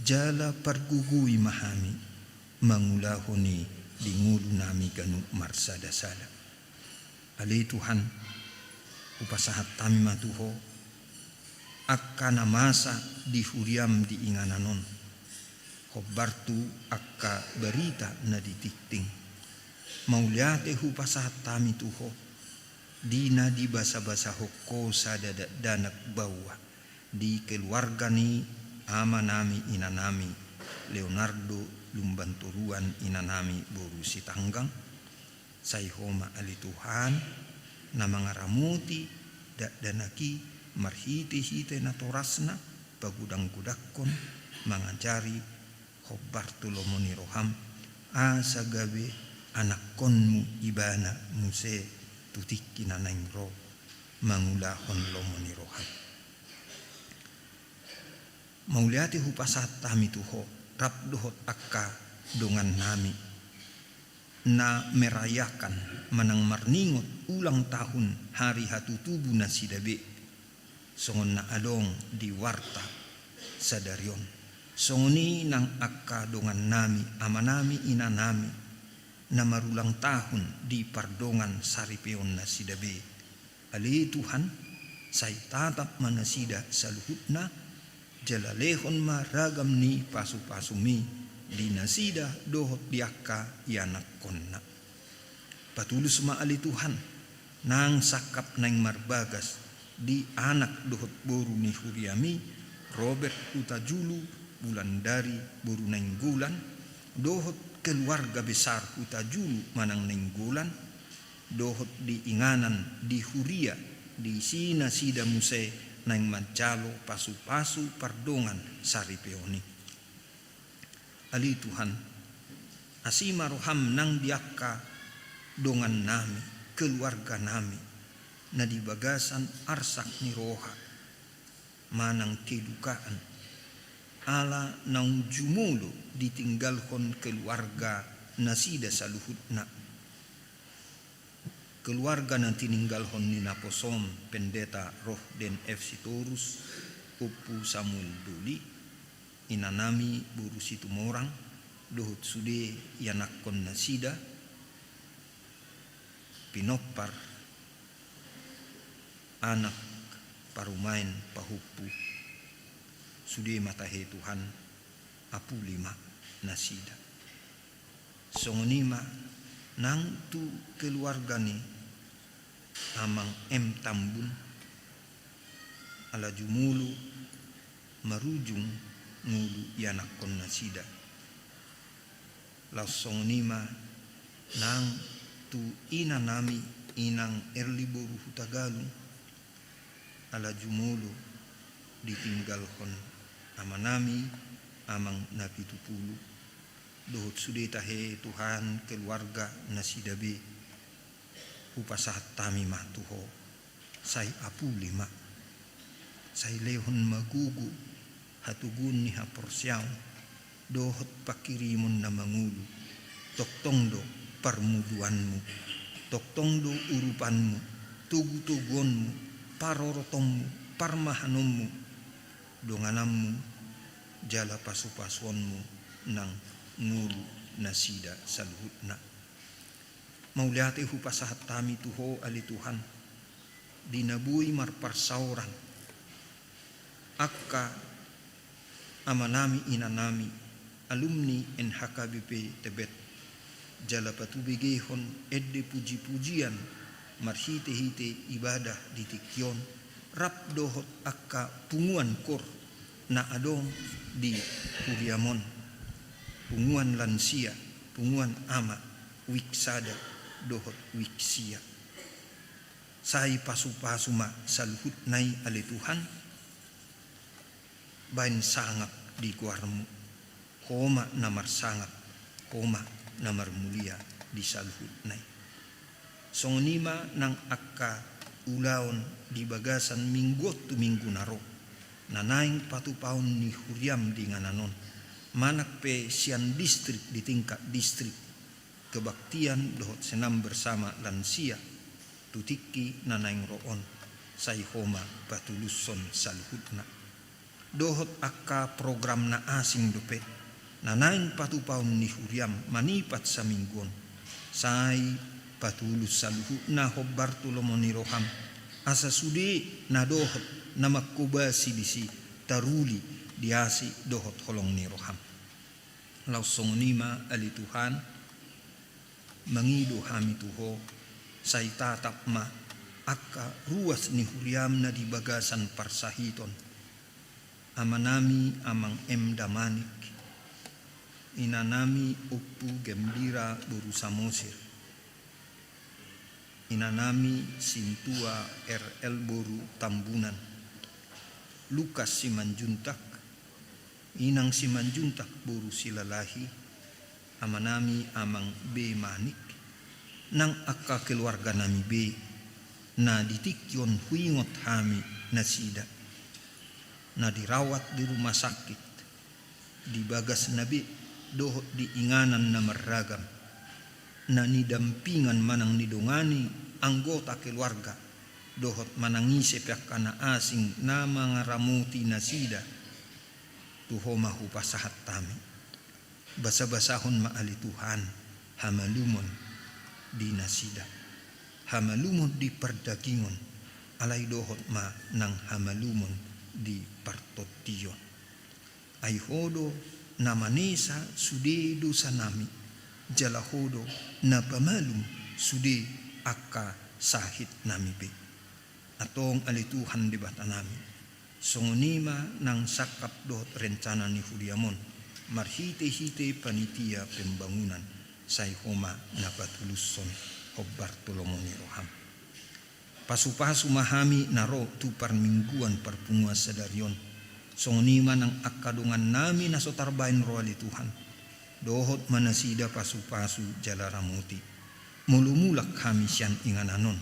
S4: jala pergugui mahami mangulahoni di ngulu nami ganu marsada-sada. Ali Tuhan upasahat tami matuho akka namasa di huriam di ingananon hobartu akka berita na ditikting mauliate hupasahat tami tuho dina di basa-basa hoko sada danak bawa di keluarga ni ama nami ina nami Leonardo Lumbanturuan ina nami boru si tanggang sayhoma ali Tuhan na mangaramuti danaki marhiti-hite na torasna pagudang gudakon mangajari hobartu lomoni roham asa gabe anak konmu ibana muse tutik kinanaing ro mangulahon lomoni rohat. Mauliati hupasat tami tuho rap dohot akka dongan nami na merayakan manang marningot ulang tahun hari hatutubu na sidabe songon na adong di warta sadarion songoni nang akka dongan nami amanami ina nami na marulang tahun di pardongan saripeon na sidabe ali Tuhan say tatap manasida saluhutna jalalehon maragam ni pasu-pasumi di nasida dohot diakka yanak konna patulus maali Tuhan nang sakap nang marbagas di anak dohot boru ni huriami Robert Hutajulu Bulandari boru nang gulan dohot keluarga besar Hutajulu manang nang gulan dohot di inganan di huria di sina sida muse nang mancalo pasu-pasu pardongan saripeoni ali Tuhan asima roham nang diakka dongan nami keluarga nami na di bagasan arsak ni roha manang kedukaan ala nang jumulo ditinggalkon keluarga nasida saluhutna keluarga na tininggalhon ni Naposom Pendeta Roh Den FC Torus Upu Samuel Duli inanami buru situ morang dohut sude yanakon nasida pinopar anak parumain pahupu sude matahe Tuhan apu lima nasida songonima nang tu keluarga ni amang M Tambun ala jumulu marujung ngulu yanakon nasida langsung nima nang tu ina nami inang erli boru hutagalu ala jumulu ditinggalkon amanami amang napitupulu dohot sude tahe Tuhan keluarga nasidabe upasat tami matuho say apu lima say lehon magugu hatugun ni haporsyaw dohot pakirimon na mangulu toktongdo parmuduanmu toktongdo urupanmu tugu-tugonmu parorotommu parmahanommu donganammu jala pasu-pasuanmu nang ngulu nasida saluhutna mauliati hupasahat tami tuho ali Tuhan dinabui marparsauran akka amanami inanami alumni NHKBP Tebet jala patubigehon edde puji-pujian marhite-hite ibadah di tikyon rap dohot akka punguan kor na adong di Kuriamon punguan lansia punguan ama wiksada dohot wiksia sai pasu-pasuma saluhut nai ali Tuhan bain sangap di kuarmu koma namar sangap koma namar mulia di saluhut nai songonima nang akka ulaon di bagasan minggot tu minggu naro nanaing patupaon ni huriam di ngananon manak pe sian distrik di tingkat distrik kebaktian dohot senam bersama lansia tutiki nanaing roon say homa patuluson saluhutna dohot akka program na asing dope nanaing patupaon ni huriam manipat sa minggon say patulus saluhutna hobbar tulomoni roham asa sude na dohot na makubasi bisi taruli diasi dohot holong ni roham lausong nima ali Tuhan mangido hami tuho say tatap ma akka ruas ni huriam na di bagasan parsahiton amanami amang M Damanik inanami Upu Gembira Buru Samosir inanami Sintua RL Boru Tambunan Lukas Simanjuntak inang Simanjuntak Boru Silalahi amanami amang B Manik nang akka keluarga nami be na ditikyon huingot hami na sida na dirawat di rumah sakit di bagas nabi dohot di inganan na maragam na nidampingan manang nidungani anggota keluarga dohot manangisi pihak kana asing na mga ramuti na sida tuho mahu pasahat tami basa-basahon maali Tuhan hamalumon di nasida hamalumon di perdagingon alay dohot ma nang hamalumon di partotion ay hodo na manesa sude dosa nami jalahodo na pamalum sude akka sahit nami be atong alituhan di bata nami songonima nang sakap dohot rencana ni Huliamon marhite-hite panitia pembangunan say homa na patuluson o Bartolomoni Roham pasu-pasu mahami naro tu parmingguan parpungua sadarion songonima nang akadungan nami na sotarbain roali Tuhan dohot manasida pasu-pasu jala ramuti mulumulak kami siyan ingananon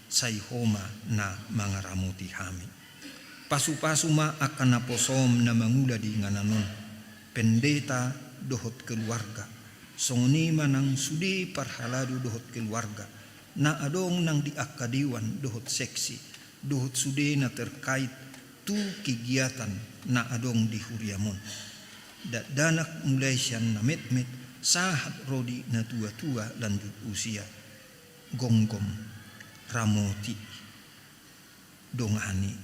S4: say homa na mga ramuti kami pasu-pasu ma akan naposom na mangula di ingananon pendeta dohot keluarga songonima nang sudi parhaladu dohot keluarga na adong nang diakadiwan dohot seksi dohot sude na terkait tu kegiatan na adong di Huliamon danak mulai siyan na met-met sahat rodi na tua-tua lanjut usia gonggom ramoti dongani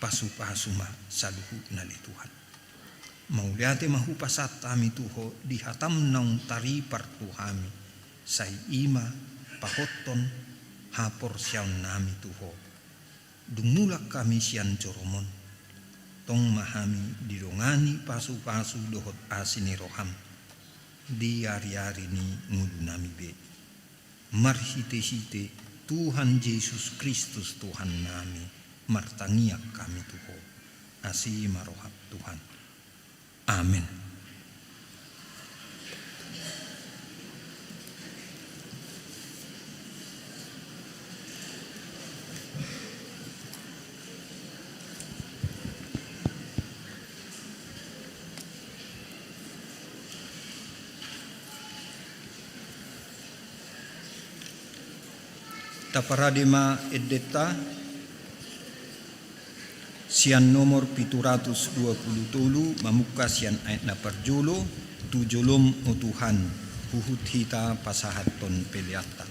S4: pasu-pasu ma saluhu nali Tuhan mauliate mahupasat tami tuho dihatam naung tari partuhami say ima pahoton hapor siyaw nami tuho dumulak kami siyan joromon tong mahami didongani pasu-pasu dohot asini Roham di ari-ari ni ngulu nami be marhite-hite Tuhan Yesus Kristus Tuhan nami martangiak kami tuho asi marohap Tuhan amin. Taparadima edeta sian nomor 727 mamuka sian ayat na parjulo tujulum o Tuhan huhut hita pasahat ton peliata.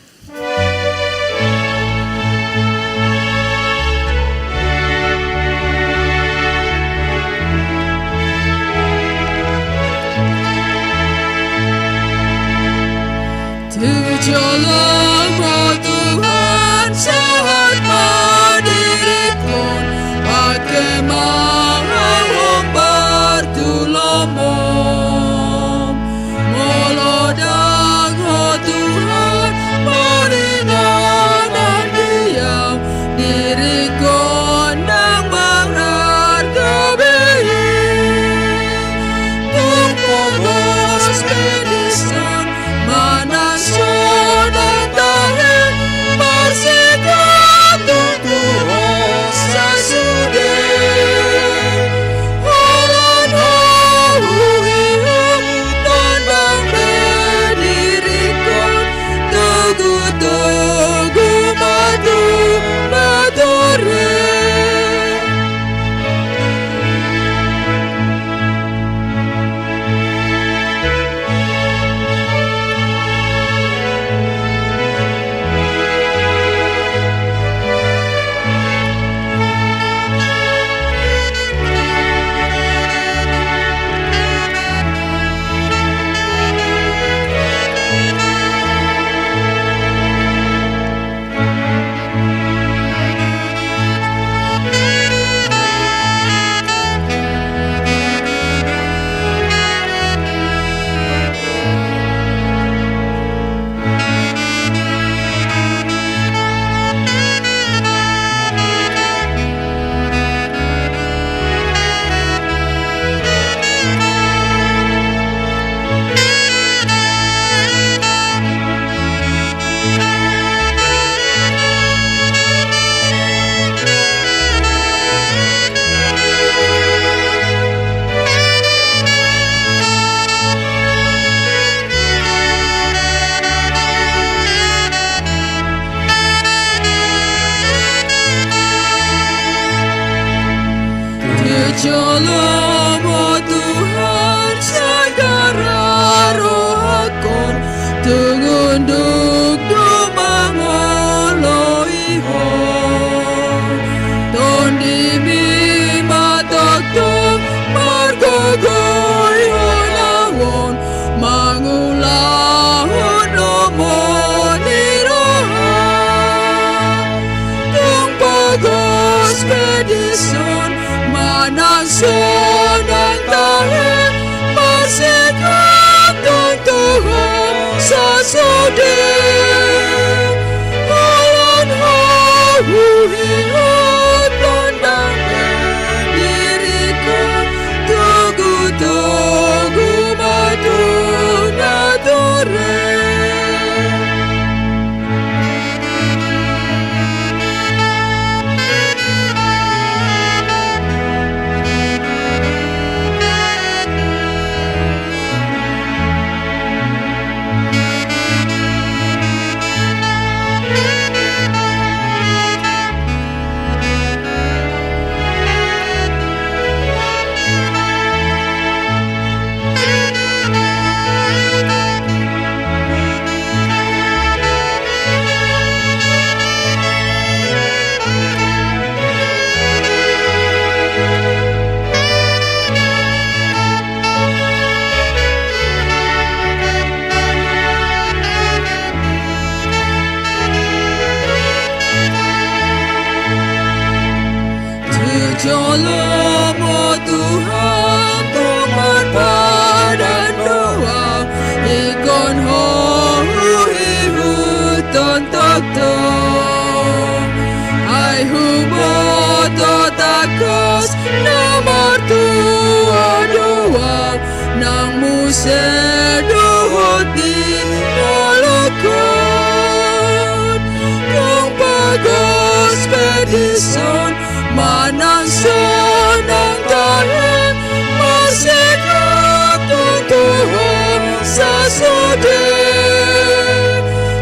S3: Tujulum o Tuhan sahat madiriku at kemahawang Bartolomon molodang o Tuhan maringan Shalom, oh Tuhan, segera rohakon, tungunduk dumangoloi ho. Tondimi matakdong, margogoy holawon, mangulahon lomon irohan. Tung pagos pedison, mananson ang tahe, masikap ng Tuhan sa sode. Alan hahuhingot tandang diriku, tugu-tugu matung natore. Shalom, oh Tuhan, tuman padan doang, ikon huton taktong. Ay humoto takos, nomor tua doang, nang museduhot di molokon. Yung pagos pedison, mananson ang tahe, masikap ng Tuhan sa sode.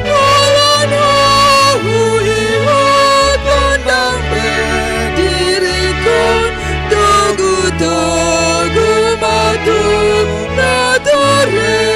S3: Walang hahuhihot tandang pedirikon, tugu-tugu matung natore.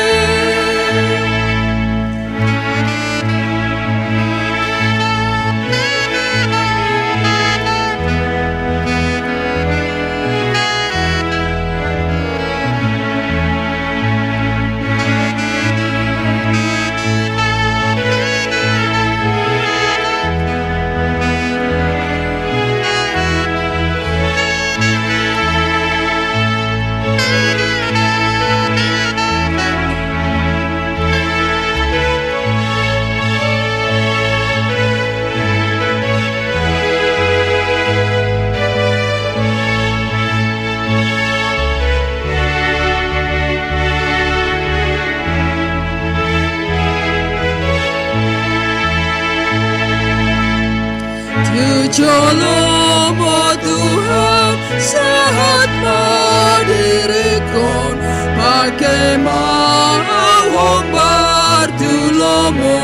S3: Shalom, oh Tuhan, sehat madirikon, pakai mahong bartulomo.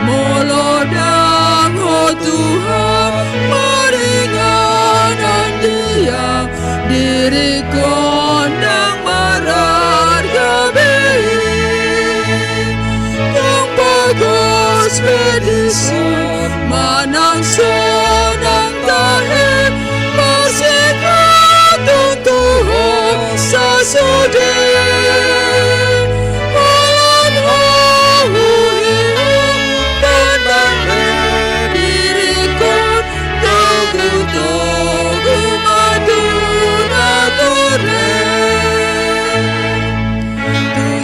S3: Molodang, oh Tuhan, maringanan dia, dirikon ng marar gabi. Yung pagos pedison, manangson ang tahe, masikap ng Tuhan sa sode. Walang hahuhihot tandang pedirikon, tugu-tugu matung natore.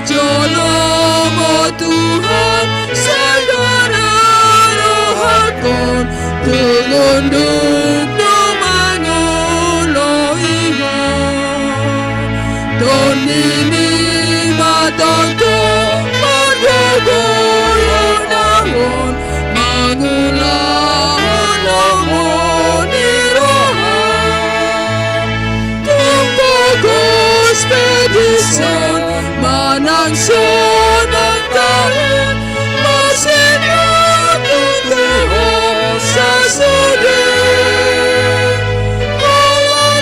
S3: Shalom, oh Tuhan, segera rohakon, tungunduk dumangoloi ho. Tonimi matakto, margogoy honawon, mangulahon lomon irohan. Tung pagos pedison, manangson ang tahe, masikap ng Tuhan sa sode. Walang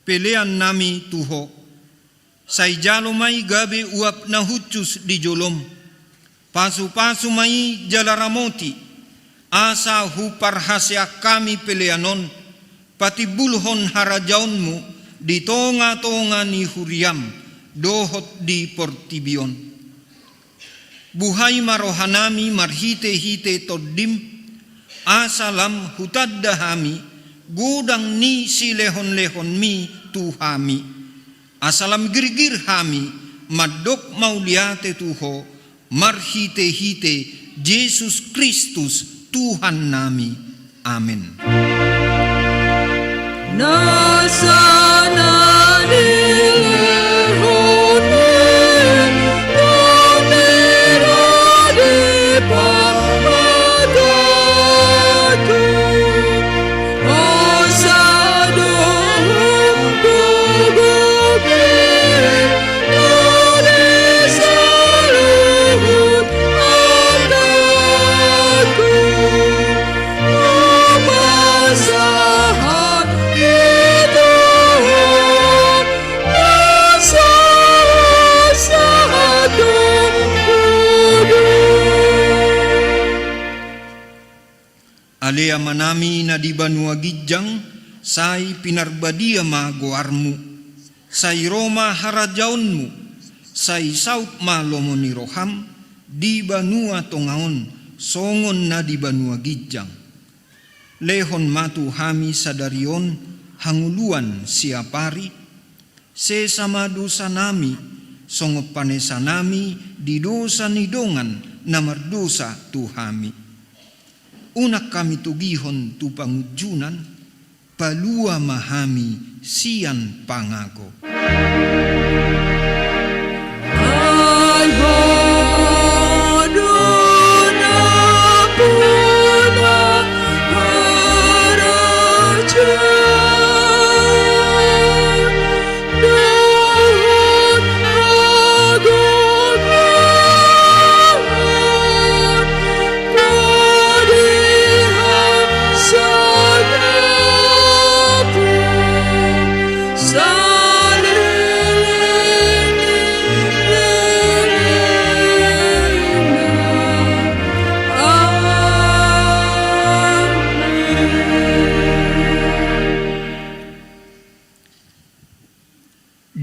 S4: Pelean nami Tuho, sai jalo mai gabe uap na hucus di jolom, pasu-pasu mai jalaramoti, asa hupar hasya kami peleanon, pati bulhon harajaunmu di tonga-tonga ni huriam, dohot di portibion. Buhay marohanami marhite-hite toddim, asalam hutaddahami, gudang ni si lehon-lehon mi tuhami, asalam girgir hami, madok mauliate Tuho, marhite-hite Yesus Kristus Tuhan nami. Amin. Alea manami na di Banua Gijang, sai pinarbadia ma goarmu, sai Roma harajaunmu, sai saut ma lomoni roham, di Banua Tongaon, songon na di Banua Gijang. Lehon matu hami sadarion, hanguluan siapari, sesama dosa nami, songop panesa nami, di dosa nidongan, namar dosa tuhami. Unak kami tugihon tu pangujunan, palua mahami sian pangago.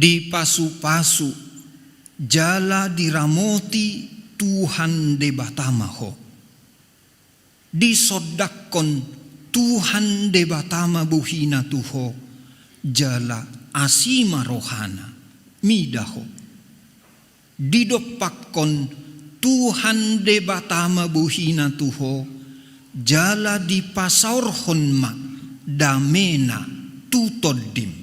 S4: Di pasu-pasu jala diramoti Tuhan debatamaho, di sodakon Tuhan debatama buhina Tuho, jala asima rohana midaho, di dopakon Tuhan debatama buhina Tuho, jala di pasaurhon ma damena tutoddim.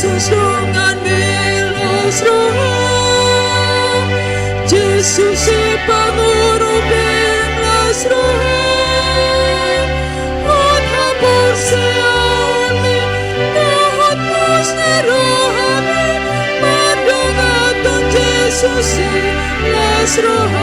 S3: Susungan milos roh, Jesus si pangurupin las roh, at hapon siali, at pos ni rohami, madungaton Jesus Jesus las roham,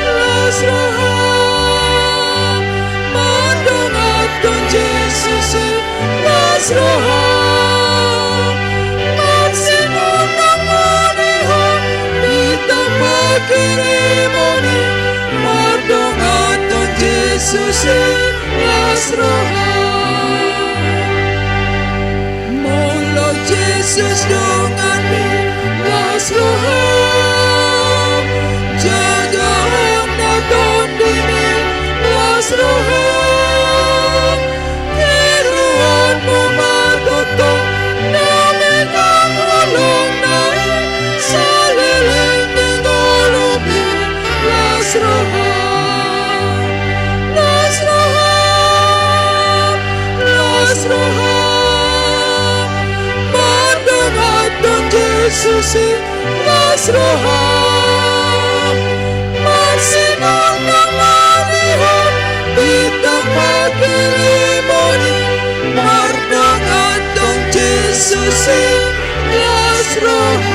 S3: las roham, mandongaton Jesus las roham, maksimum ng manihon di tempat kirimoni, mandongaton Jesus las roham. Mula Jesus dengan mi las roham, jagaham naton dini las roham, kiruan mo matutong namin ang walong nain, sa liling ng ulubi las roham, las roham, las roham, mandongaton Jesus las roham, maksimum ng manihon di tempat kirimoni, mandongaton Jesus las roham.